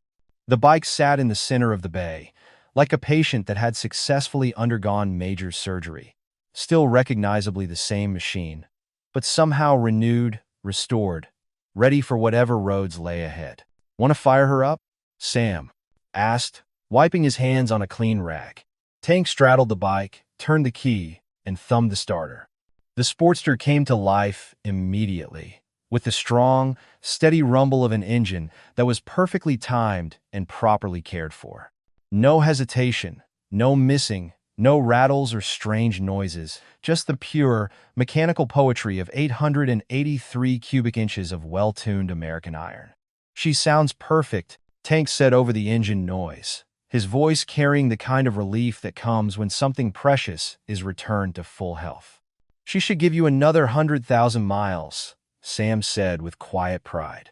Speaker 1: The bike sat in the center of the bay, like a patient that had successfully undergone major surgery. Still recognizably the same machine, but somehow renewed, restored, ready for whatever roads lay ahead. Want to fire her up? Sam asked, wiping his hands on a clean rag. Tank straddled the bike, turned the key, and thumbed the starter. The Sportster came to life immediately, with the strong, steady rumble of an engine that was perfectly timed and properly cared for. No hesitation, no missing, no rattles or strange noises, just the pure, mechanical poetry of 883 cubic inches of well-tuned American iron. She sounds perfect, Tank said over the engine noise, his voice carrying the kind of relief that comes when something precious is returned to full health. She should give you another 100,000 miles, Sam said with quiet pride.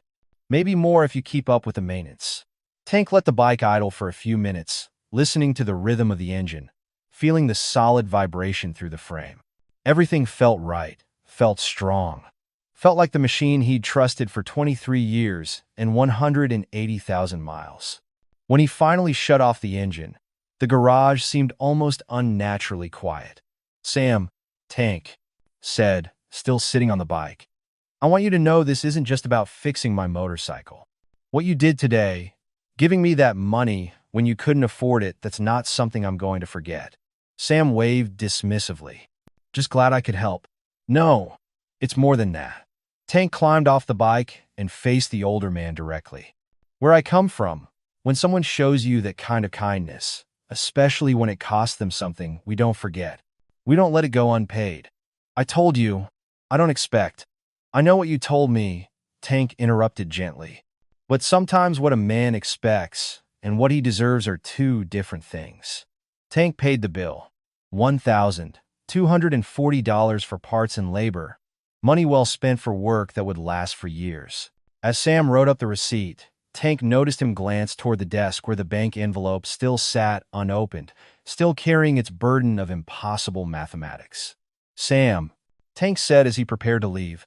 Speaker 1: Maybe more if you keep up with the maintenance. Tank let the bike idle for a few minutes, listening to the rhythm of the engine, feeling the solid vibration through the frame. Everything felt right, felt strong, felt like the machine he'd trusted for 23 years and 180,000 miles. When he finally shut off the engine, the garage seemed almost unnaturally quiet. Sam, Tank said, still sitting on the bike, I want you to know this isn't just about fixing my motorcycle. What you did today, giving me that money when you couldn't afford it, that's not something I'm going to forget. Sam waved dismissively. Just glad I could help. No, it's more than that. Tank climbed off the bike and faced the older man directly. Where I come from, when someone shows you that kind of kindness, especially when it costs them something, we don't forget. We don't let it go unpaid. I told you, I don't expect. I know what you told me, Tank interrupted gently. But sometimes what a man expects and what he deserves are two different things. Tank paid the bill. $1,240 for parts and labor. Money well spent for work that would last for years. As Sam wrote up the receipt, Tank noticed him glance toward the desk where the bank envelope still sat unopened, still carrying its burden of impossible mathematics. Sam, Tank said as he prepared to leave,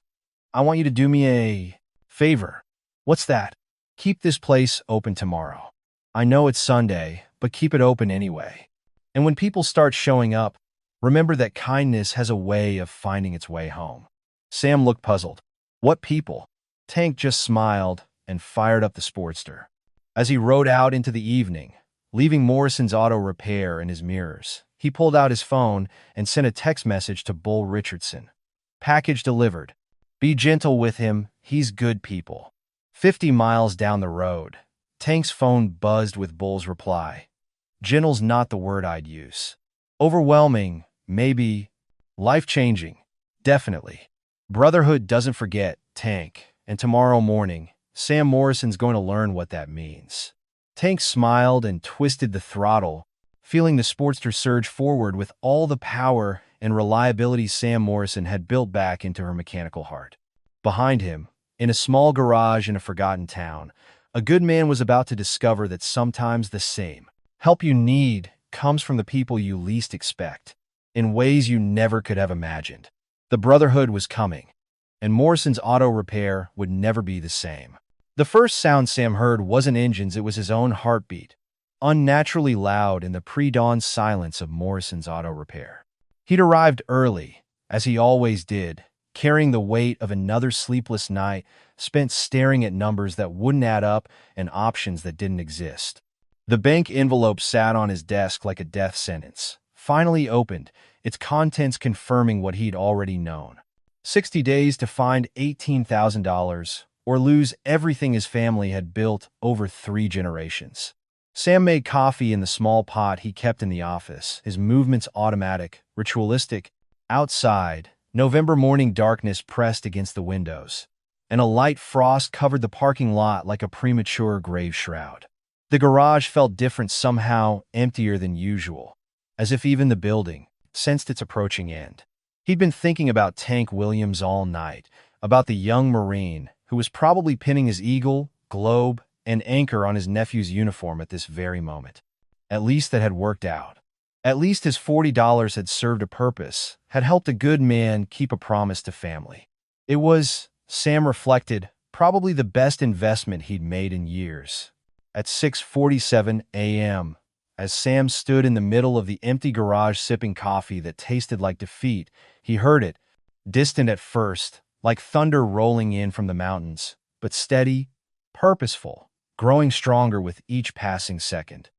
Speaker 1: I want you to do me a favor. What's that? Keep this place open tomorrow. I know it's Sunday, but keep it open anyway. And when people start showing up, remember that kindness has a way of finding its way home. Sam looked puzzled. What people? Tank just smiled and fired up the Sportster. As he rode out into the evening, leaving Morrison's auto repair in his mirrors, he pulled out his phone and sent a text message to Bull Richardson. Package delivered. Be gentle with him, he's good people. 50 miles down the road, Tank's phone buzzed with Bull's reply. Gentle's not the word I'd use. Overwhelming, maybe. Life-changing, definitely. Brotherhood doesn't forget, Tank, and tomorrow morning, Sam Morrison's going to learn what that means. Tank smiled and twisted the throttle, feeling the Sportster surge forward with all the power and reliability Sam Morrison had built back into her mechanical heart. Behind him, in a small garage in a forgotten town, a good man was about to discover that sometimes the same help you need comes from the people you least expect, in ways you never could have imagined. The Brotherhood was coming, and Morrison's auto repair would never be the same. The first sound Sam heard wasn't engines, it was his own heartbeat, unnaturally loud in the pre-dawn silence of Morrison's auto repair. He'd arrived early, as he always did, carrying the weight of another sleepless night spent staring at numbers that wouldn't add up and options that didn't exist. The bank envelope sat on his desk like a death sentence, finally opened, its contents confirming what he'd already known. 60 days to find $18,000 or lose everything his family had built over 3 generations. Sam made coffee in the small pot he kept in the office, his movements automatic, ritualistic. Outside, November morning darkness pressed against the windows, and a light frost covered the parking lot like a premature grave shroud. The garage felt different, somehow emptier than usual, as if even the building sensed its approaching end. He'd been thinking about Tank Williams all night, about the young Marine who was probably pinning his eagle, globe, and anchor on his nephew's uniform at this very moment. At least that had worked out. At least his $40 had served a purpose, had helped a good man keep a promise to family. It was, Sam reflected, probably the best investment he'd made in years. At 6:47 a.m., as Sam stood in the middle of the empty garage sipping coffee that tasted like defeat, he heard it, distant at first, like thunder rolling in from the mountains, but steady, purposeful, growing stronger with each passing second.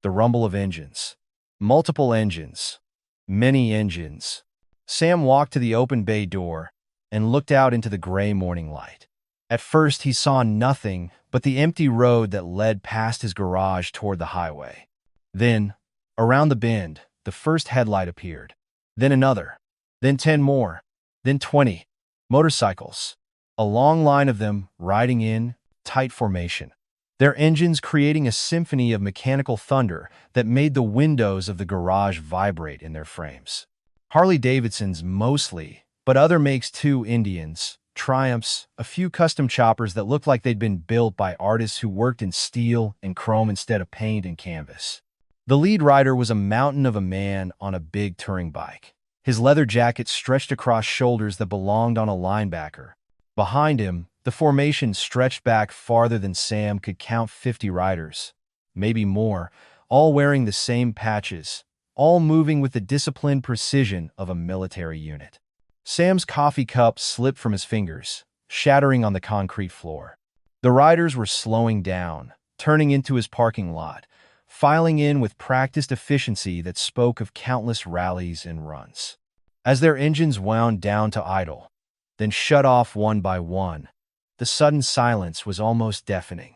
Speaker 1: The rumble of engines. Multiple engines. Many engines. Sam walked to the open bay door and looked out into the gray morning light. At first, he saw nothing but the empty road that led past his garage toward the highway. Then, around the bend, the first headlight appeared. Then another. Then 10 more. Then 20. Motorcycles. A long line of them riding in tight formation. Their engines creating a symphony of mechanical thunder that made the windows of the garage vibrate in their frames. Harley-Davidsons mostly, but other makes too, Indians, Triumphs, a few custom choppers that looked like they'd been built by artists who worked in steel and chrome instead of paint and canvas. The lead rider was a mountain of a man on a big touring bike. His leather jacket stretched across shoulders that belonged on a linebacker. Behind him, the formation stretched back farther than Sam could count. 50 riders, maybe more, all wearing the same patches, all moving with the disciplined precision of a military unit. Sam's coffee cup slipped from his fingers, shattering on the concrete floor. The riders were slowing down, turning into his parking lot, filing in with practiced efficiency that spoke of countless rallies and runs. As their engines wound down to idle, then shut off one by one, the sudden silence was almost deafening.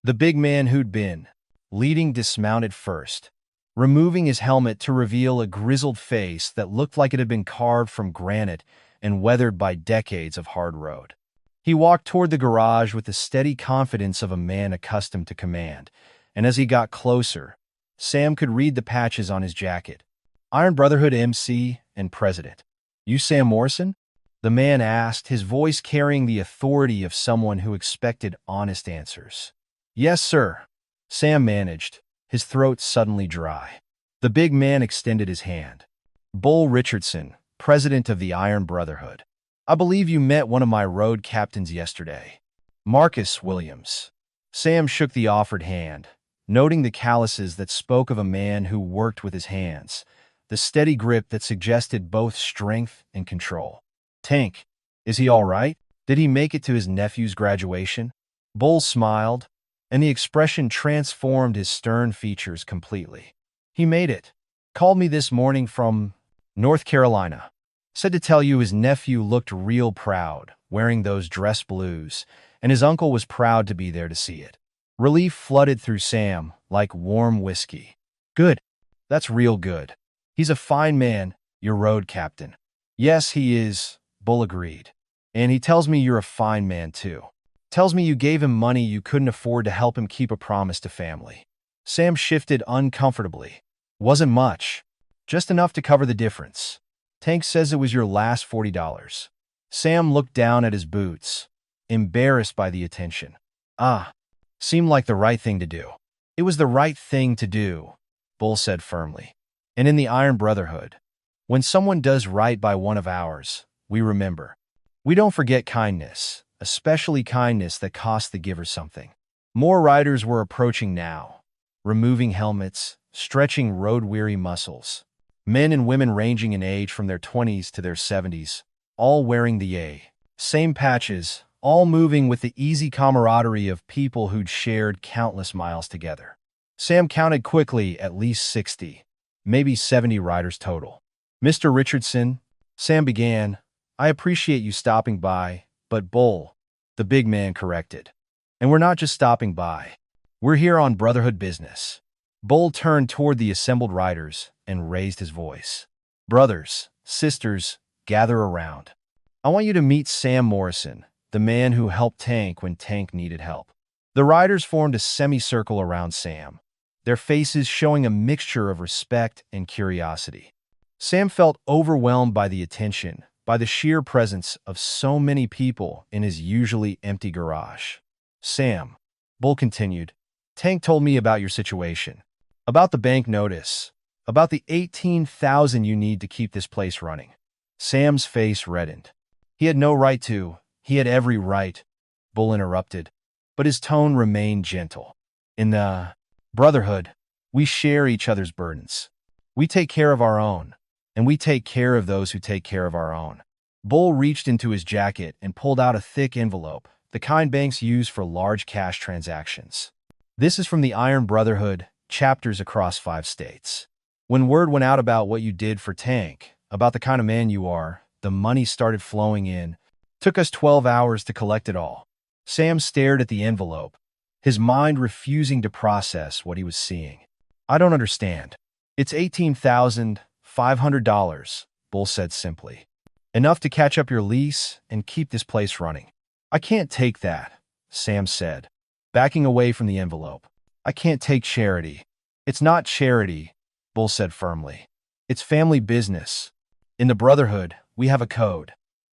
Speaker 1: The big man who'd been leading dismounted first, removing his helmet to reveal a grizzled face that looked like it had been carved from granite and weathered by decades of hard road. He walked toward the garage with the steady confidence of a man accustomed to command, and as he got closer, Sam could read the patches on his jacket. Iron Brotherhood MC and President. "You Sam Morrison?" the man asked, his voice carrying the authority of someone who expected honest answers. "Yes, sir," Sam managed, his throat suddenly dry. The big man extended his hand. "Bull Richardson, president of the Iron Brotherhood. I believe you met one of my road captains yesterday. Marcus Williams." Sam shook the offered hand, noting the calluses that spoke of a man who worked with his hands, the steady grip that suggested both strength and control. "Tank, is he all right? Did he make it to his nephew's graduation?" Bull smiled, and the expression transformed his stern features completely. "He made it. Called me this morning from North Carolina. Said to tell you his nephew looked real proud, wearing those dress blues, and his uncle was proud to be there to see it." Relief flooded through Sam like warm whiskey. "Good. That's real good. He's a fine man, your road captain." "Yes, he is," Bull agreed. "And he tells me you're a fine man, too. Tells me you gave him money you couldn't afford to help him keep a promise to family." Sam shifted uncomfortably. "Wasn't much. Just enough to cover the difference. Tank says it was your last $40. Sam looked down at his boots, embarrassed by the attention. Seemed like the right thing to do." "It was the right thing to do," Bull said firmly. "And in the Iron Brotherhood, when someone does right by one of ours, we remember. We don't forget kindness, especially kindness that costs the giver something." More riders were approaching now, removing helmets, stretching road-weary muscles. Men and women ranging in age from their 20s to their 70s, all wearing the same patches, all moving with the easy camaraderie of people who'd shared countless miles together. Sam counted quickly at least 60, maybe 70 riders total. "Mr. Richardson," Sam began, "I appreciate you stopping by, but Bull," the big man corrected. "And we're not just stopping by. We're here on Brotherhood business." Bull turned toward the assembled riders and raised his voice. "Brothers, sisters, gather around. I want you to meet Sam Morrison, the man who helped Tank when Tank needed help." The riders formed a semicircle around Sam, their faces showing a mixture of respect and curiosity. Sam felt overwhelmed by the attention, by the sheer presence of so many people in his usually empty garage. "Sam," Bull continued, "Tank told me about your situation, about the bank notice, about the 18,000 you need to keep this place running." Sam's face reddened. He had no right to. He had every right, Bull interrupted, but his tone remained gentle. "In the Brotherhood, we share each other's burdens. We take care of our own, and we take care of those who take care of our own." Bull reached into his jacket and pulled out a thick envelope, the kind banks use for large cash transactions. "This is from the Iron Brotherhood, chapters across 5 states. When word went out about what you did for Tank, about the kind of man you are, the money started flowing in. Took us 12 hours to collect it all." Sam stared at the envelope, his mind refusing to process what he was seeing. "I don't understand." "It's $18,500, Bull said simply. "Enough to catch up your lease and keep this place running." "I can't take that," Sam said, backing away from the envelope. "I can't take charity." "It's not charity," Bull said firmly. "It's family business. In the Brotherhood, we have a code.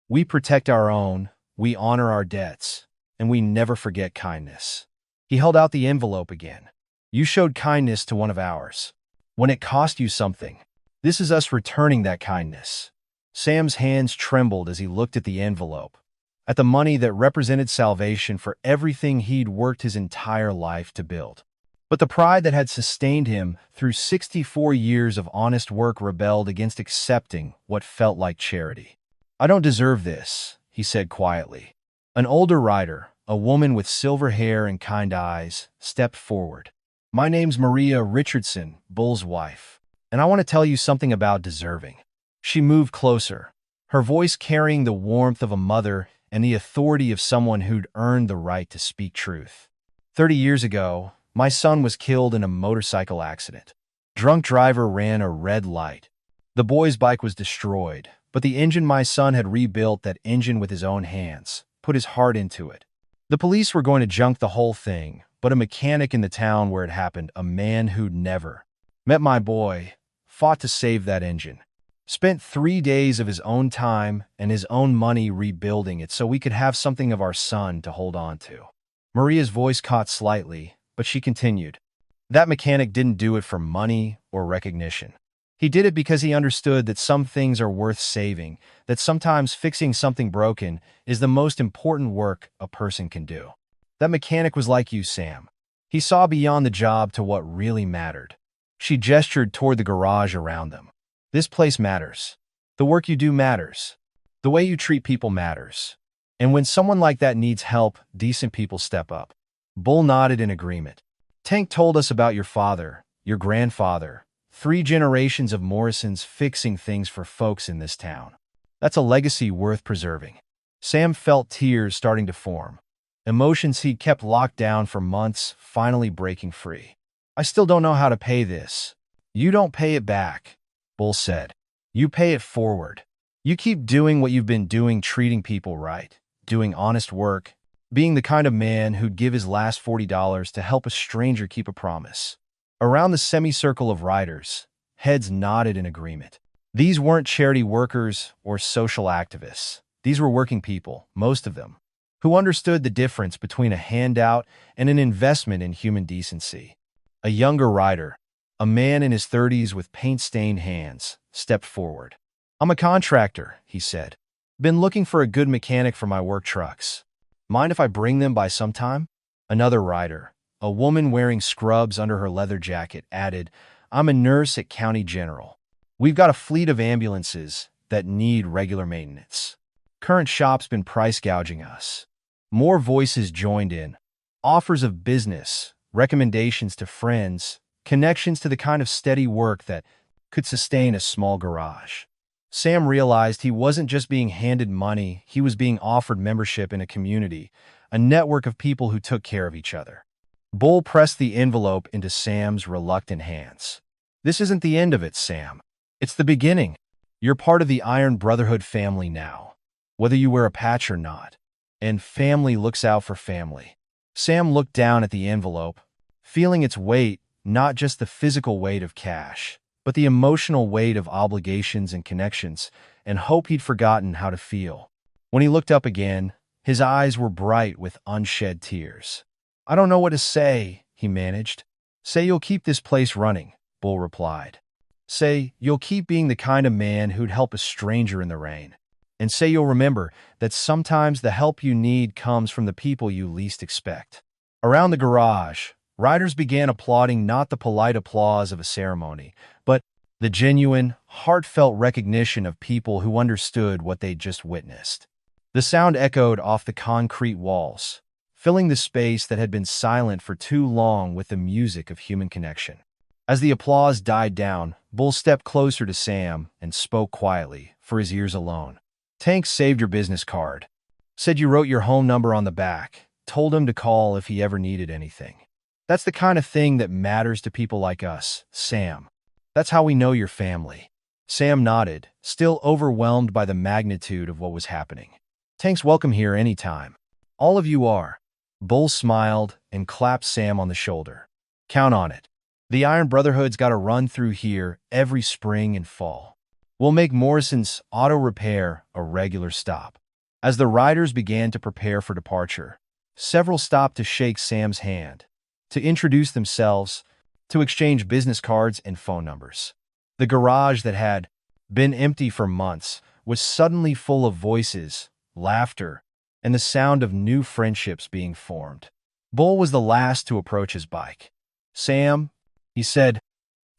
Speaker 1: We protect our own, we honor our debts, and we never forget kindness." He held out the envelope again. "You showed kindness to one of ours. When it cost you something. This is us returning that kindness." Sam's hands trembled as he looked at the envelope, at the money that represented salvation for everything he'd worked his entire life to build. But the pride that had sustained him through 64 years of honest work rebelled against accepting what felt like charity. "I don't deserve this," he said quietly. An older rider, a woman with silver hair and kind eyes, stepped forward. "My name's Maria Richardson, Bull's wife, and I want to tell you something about deserving." She moved closer, her voice carrying the warmth of a mother and the authority of someone who'd earned the right to speak truth. 30 years ago, my son was killed in a motorcycle accident. Drunk driver ran a red light. The boy's bike was destroyed, but the engine my son had rebuilt that engine with his own hands, put his heart into it. The police were going to junk the whole thing, but a mechanic in the town where it happened, a man who'd never met my boy, fought to save that engine. Spent 3 days of his own time and his own money rebuilding it so we could have something of our son to hold on to. Maria's voice caught slightly, but she continued. That mechanic didn't do it for money or recognition. He did it because he understood that some things are worth saving, that sometimes fixing something broken is the most important work a person can do. That mechanic was like you, Sam. He saw beyond the job to what really mattered. She gestured toward the garage around them. This place matters. The work you do matters. The way you treat people matters. And when someone like that needs help, decent people step up. Bull nodded in agreement. Tank told us about your father, your grandfather, 3 generations of Morrisons fixing things for folks in this town. That's a legacy worth preserving. Sam felt tears starting to form. Emotions he'd kept locked down for months finally breaking free. I still don't know how to pay this. You don't pay it back, Bull said. You pay it forward. You keep doing what you've been doing, treating people right, doing honest work, being the kind of man who'd give his last $40 to help a stranger keep a promise. Around the semicircle of riders, heads nodded in agreement. These weren't charity workers or social activists. These were working people, most of them, who understood the difference between a handout and an investment in human decency. A younger rider, a man in his 30s with paint-stained hands, stepped forward. I'm a contractor, he said. Been looking for a good mechanic for my work trucks. Mind if I bring them by sometime? Another rider, a woman wearing scrubs under her leather jacket, added, I'm a nurse at County General. We've got a fleet of ambulances that need regular maintenance. Current shop's been price gouging us. More voices joined in. Offers of business, recommendations to friends, connections to the kind of steady work that could sustain a small garage. Sam realized he wasn't just being handed money, he was being offered membership in a community, a network of people who took care of each other. Bull pressed the envelope into Sam's reluctant hands. This isn't the end of it, Sam. It's the beginning. You're part of the Iron Brotherhood family now, whether you wear a patch or not. And family looks out for family. Sam looked down at the envelope, feeling its weight, not just the physical weight of cash, but the emotional weight of obligations and connections, and hope he'd forgotten how to feel. When he looked up again, his eyes were bright with unshed tears. I don't know what to say, he managed. Say you'll keep this place running, Bull replied. Say you'll keep being the kind of man who'd help a stranger in the rain. And say you'll remember that sometimes the help you need comes from the people you least expect. Around the garage, riders began applauding, not the polite applause of a ceremony, but the genuine, heartfelt recognition of people who understood what they'd just witnessed. The sound echoed off the concrete walls, filling the space that had been silent for too long with the music of human connection. As the applause died down, Bull stepped closer to Sam and spoke quietly, for his ears alone. Tank saved your business card. Said you wrote your home number on the back. Told him to call if he ever needed anything. That's the kind of thing that matters to people like us, Sam. That's how we know you're family. Sam nodded, still overwhelmed by the magnitude of what was happening. Tank's welcome here anytime. All of you are. Bull smiled and clapped Sam on the shoulder. Count on it. The Iron Brotherhood's got a run through here every spring and fall. We'll make Morrison's Auto Repair a regular stop. As the riders began to prepare for departure, several stopped to shake Sam's hand, to introduce themselves, to exchange business cards and phone numbers. The garage that had been empty for months was suddenly full of voices, laughter, and the sound of new friendships being formed. Bull was the last to approach his bike. Sam, he said,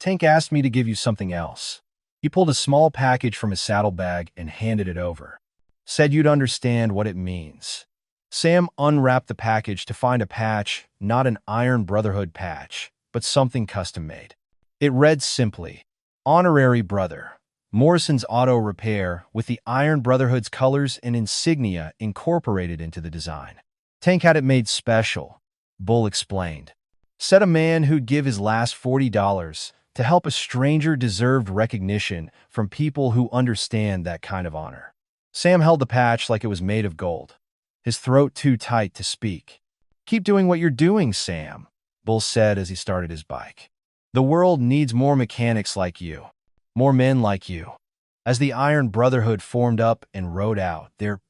Speaker 1: Tank asked me to give you something else. He pulled a small package from his saddlebag and handed it over. Said you'd understand what it means. Sam unwrapped the package to find a patch, not an Iron Brotherhood patch, but something custom-made. It read simply, Honorary Brother, Morrison's Auto Repair, with the Iron Brotherhood's colors and insignia incorporated into the design. Tank had it made special, Bull explained. Said a man who'd give his last $40 to help a stranger deserved recognition from people who understand that kind of honor. Sam held the patch like it was made of gold, his throat too tight to speak. Keep doing what you're doing, Sam, Bull said as he started his bike. The world needs more mechanics like you, more men like you. As the Iron Brotherhood formed up and rode out, their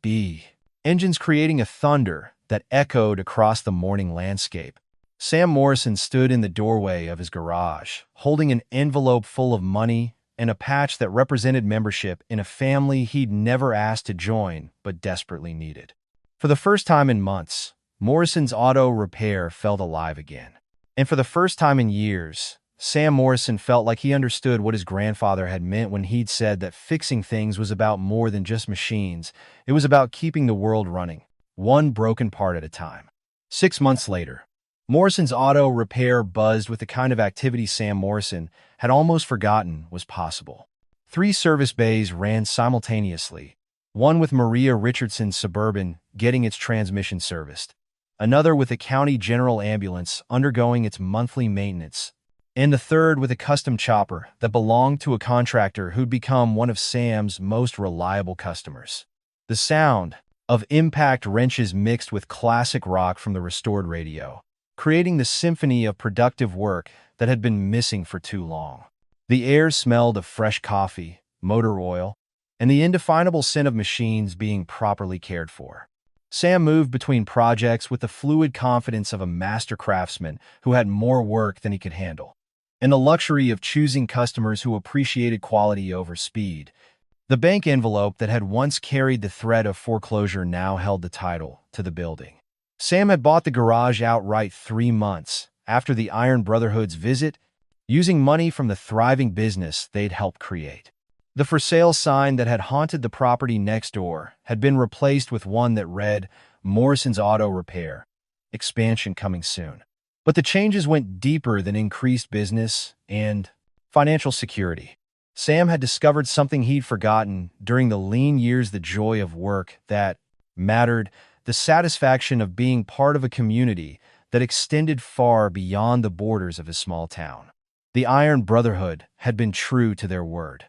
Speaker 1: engines creating a thunder that echoed across the morning landscape. Sam Morrison stood in the doorway of his garage, holding an envelope full of money and a patch that represented membership in a family he'd never asked to join but desperately needed. For the first time in months, Morrison's Auto Repair felt alive again. And for the first time in years, Sam Morrison felt like he understood what his grandfather had meant when he'd said that fixing things was about more than just machines. It was about keeping the world running, one broken part at a time. 6 months later, Morrison's Auto Repair buzzed with the kind of activity Sam Morrison had almost forgotten was possible. 3 service bays ran simultaneously, one with Maria Richardson's Suburban getting its transmission serviced, another with a county general ambulance undergoing its monthly maintenance, and the third with a custom chopper that belonged to a contractor who'd become one of Sam's most reliable customers. The sound of impact wrenches mixed with classic rock from the restored radio, creating the symphony of productive work that had been missing for too long. The air smelled of fresh coffee, motor oil, and the indefinable scent of machines being properly cared for. Sam moved between projects with the fluid confidence of a master craftsman who had more work than he could handle, and the luxury of choosing customers who appreciated quality over speed. The bank envelope that had once carried the threat of foreclosure now held the title to the building. Sam had bought the garage outright 3 months after the Iron Brotherhood's visit, using money from the thriving business they'd helped create. The for sale sign that had haunted the property next door had been replaced with one that read, Morrison's Auto Repair. Expansion coming soon. But the changes went deeper than increased business and financial security. Sam had discovered something he'd forgotten during the lean years: the joy of work that mattered, the satisfaction of being part of a community that extended far beyond the borders of his small town. The Iron Brotherhood had been true to their word.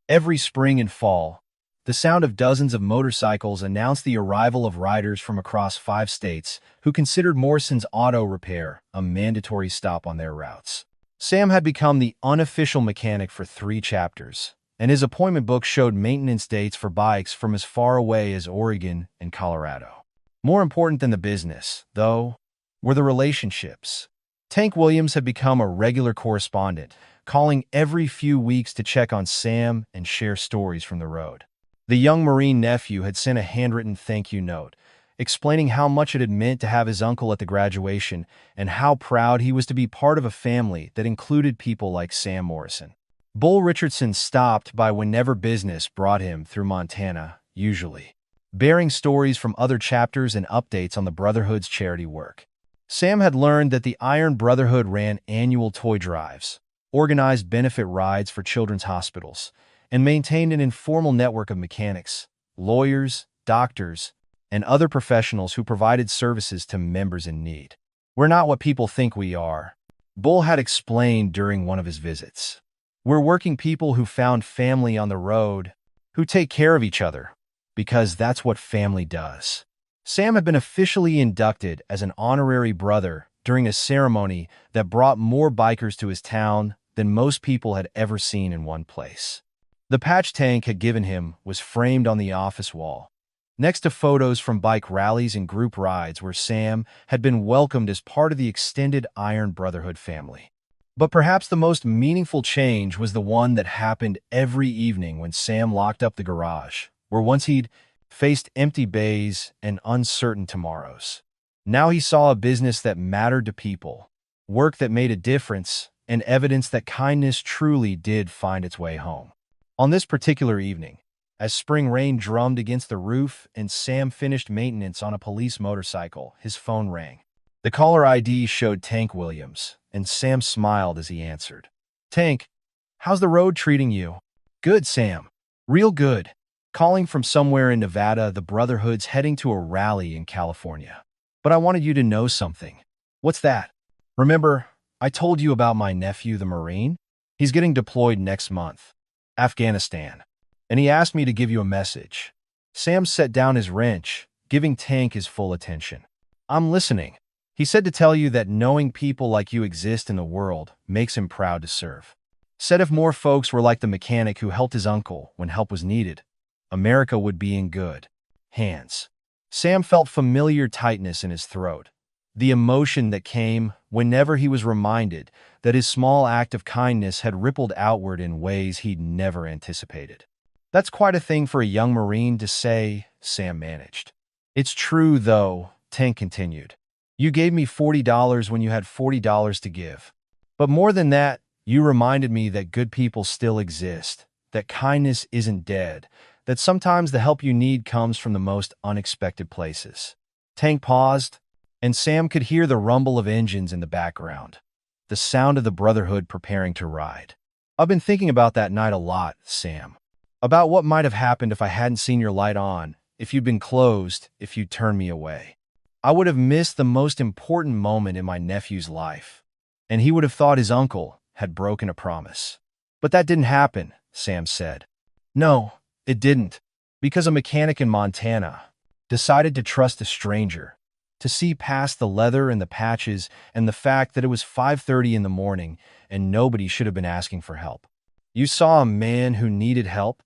Speaker 1: Every spring and fall, the sound of dozens of motorcycles announced the arrival of riders from across 5 states who considered Morrison's Auto Repair a mandatory stop on their routes. Sam had become the unofficial mechanic for 3 chapters, and his appointment book showed maintenance dates for bikes from as far away as Oregon and Colorado. More important than the business, though, were the relationships. Tank Williams had become a regular correspondent, calling every few weeks to check on Sam and share stories from the road. The young Marine nephew had sent a handwritten thank you note, explaining how much it had meant to have his uncle at the graduation and how proud he was to be part of a family that included people like Sam Morrison. Bull Richardson stopped by whenever business brought him through Montana, usually bearing stories from other chapters and updates on the Brotherhood's charity work. Sam had learned that the Iron Brotherhood ran annual toy drives, organized benefit rides for children's hospitals, and maintained an informal network of mechanics, lawyers, doctors, and other professionals who provided services to members in need. "We're not what people think we are," Bull had explained during one of his visits. "We're working people who found family on the road, who take care of each other, because that's what family does." Sam had been officially inducted as an honorary brother during a ceremony that brought more bikers to his town than most people had ever seen in one place. The patch Tank had given him was framed on the office wall, next to photos from bike rallies and group rides where Sam had been welcomed as part of the extended Iron Brotherhood family. But perhaps the most meaningful change was the one that happened every evening when Sam locked up the garage, where once he'd faced empty bays and uncertain tomorrows. Now he saw a business that mattered to people, work that made a difference, and evidence that kindness truly did find its way home. On this particular evening, as spring rain drummed against the roof and Sam finished maintenance on a police motorcycle, his phone rang. The caller ID showed Tank Williams, and Sam smiled as he answered. "Tank, how's the road treating you?" "Good, Sam. Real good. Calling from somewhere in Nevada. The Brotherhood's heading to a rally in California. But I wanted you to know something." "What's that?" "Remember, I told you about my nephew, the Marine? He's getting deployed next month. Afghanistan. And he asked me to give you a message." Sam set down his wrench, giving Tank his full attention. "I'm listening." "He said to tell you that knowing people like you exist in the world makes him proud to serve. Said if more folks were like the mechanic who helped his uncle when help was needed, America would be in good hands." Sam felt familiar tightness in his throat, the emotion that came whenever he was reminded that his small act of kindness had rippled outward in ways he'd never anticipated. "That's quite a thing for a young Marine to say," Sam managed. "It's true, though," Tank continued. "You gave me $40 when you had $40 to give. But more than that, you reminded me that good people still exist, that kindness isn't dead, that sometimes the help you need comes from the most unexpected places." Tank paused, and Sam could hear the rumble of engines in the background, the sound of the Brotherhood preparing to ride. "I've been thinking about that night a lot, Sam. About what might have happened if I hadn't seen your light on, if you'd been closed, if you'd turned me away. I would have missed the most important moment in my nephew's life, and he would have thought his uncle had broken a promise." "But that didn't happen," Sam said. "No, it didn't, because a mechanic in Montana decided to trust a stranger, to see past the leather and the patches and the fact that it was 5:30 in the morning and nobody should have been asking for help. You saw a man who needed help,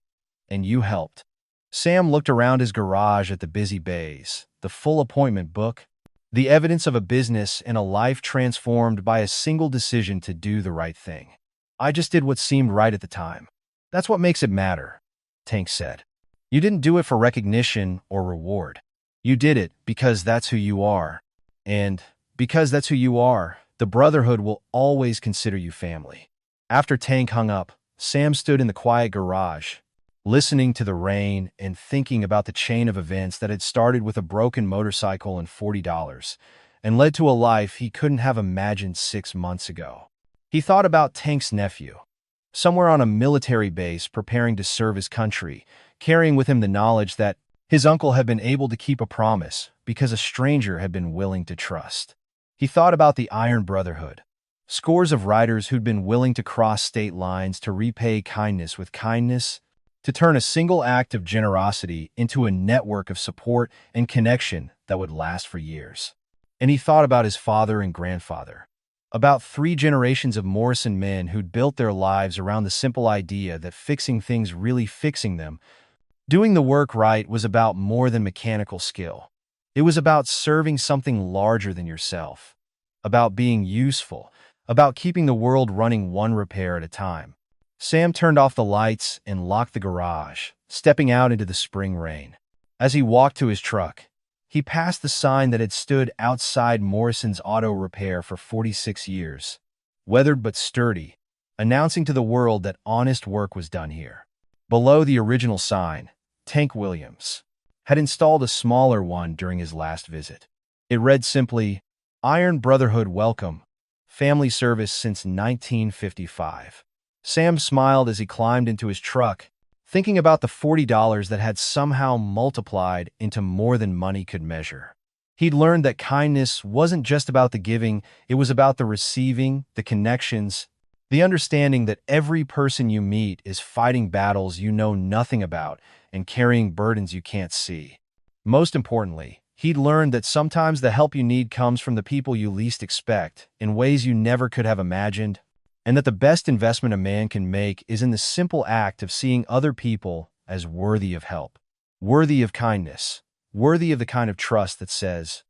Speaker 1: and you helped." Sam looked around his garage at the busy bays, the full appointment book, the evidence of a business and a life transformed by a single decision to do the right thing. "I just did what seemed right at the time. That's what makes it matter," Tank said. "You didn't do it for recognition or reward. You did it because that's who you are. And because that's who you are, the Brotherhood will always consider you family." After Tank hung up, Sam stood in the quiet garage, listening to the rain and thinking about the chain of events that had started with a broken motorcycle and $40 and led to a life he couldn't have imagined 6 months ago. He thought about Tank's nephew, somewhere on a military base preparing to serve his country, carrying with him the knowledge that his uncle had been able to keep a promise because a stranger had been willing to trust. He thought about the Iron Brotherhood, scores of riders who'd been willing to cross state lines to repay kindness with kindness, to turn a single act of generosity into a network of support and connection that would last for years. And he thought about his father and grandfather, about 3 generations of Morrison men who'd built their lives around the simple idea that fixing things really fixing them. Doing the work right was about more than mechanical skill. It was about serving something larger than yourself, about being useful, about keeping the world running one repair at a time. Sam turned off the lights and locked the garage, stepping out into the spring rain. As he walked to his truck, he passed the sign that had stood outside Morrison's Auto Repair for 46 years, weathered but sturdy, announcing to the world that honest work was done here. Below the original sign, Tank Williams had installed a smaller one during his last visit. It read simply, "Iron Brotherhood Welcome, Family Service since 1955. Sam smiled as he climbed into his truck, thinking about the $40 that had somehow multiplied into more than money could measure. He'd learned that kindness wasn't just about the giving, it was about the receiving, the connections, the understanding that every person you meet is fighting battles you know nothing about and carrying burdens you can't see. Most importantly, he'd learned that sometimes the help you need comes from the people you least expect, in ways you never could have imagined, and that the best investment a man can make is in the simple act of seeing other people as worthy of help, worthy of kindness, worthy of the kind of trust that says,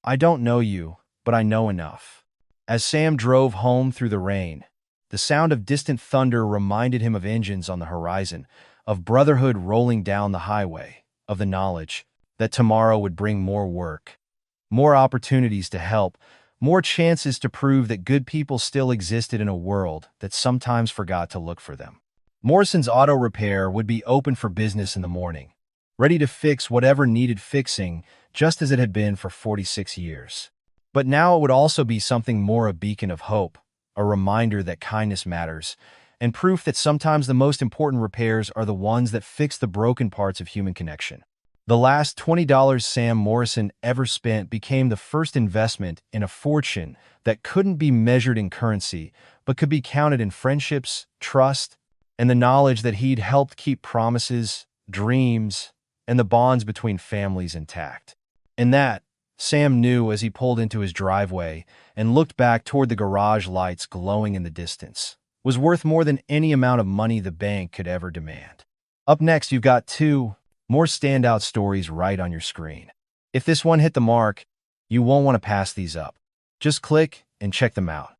Speaker 1: "I don't know you, but I know enough." As Sam drove home through the rain, the sound of distant thunder reminded him of engines on the horizon, of brotherhood rolling down the highway, of the knowledge that tomorrow would bring more work, more opportunities to help, more chances to prove that good people still existed in a world that sometimes forgot to look for them. Morrison's Auto Repair would be open for business in the morning, ready to fix whatever needed fixing, just as it had been for 46 years. But now it would also be something more, a beacon of hope, a reminder that kindness matters, and proof that sometimes the most important repairs are the ones that fix the broken parts of human connection. The last $20 Sam Morrison ever spent became the first investment in a fortune that couldn't be measured in currency, but could be counted in friendships, trust, and the knowledge that he'd helped keep promises, dreams, and the bonds between families intact. And that, Sam knew as he pulled into his driveway and looked back toward the garage lights glowing in the distance, was worth more than any amount of money the bank could ever demand. Up next, you've got 2 more standout stories right on your screen. If this one hit the mark, you won't want to pass these up. Just click and check them out.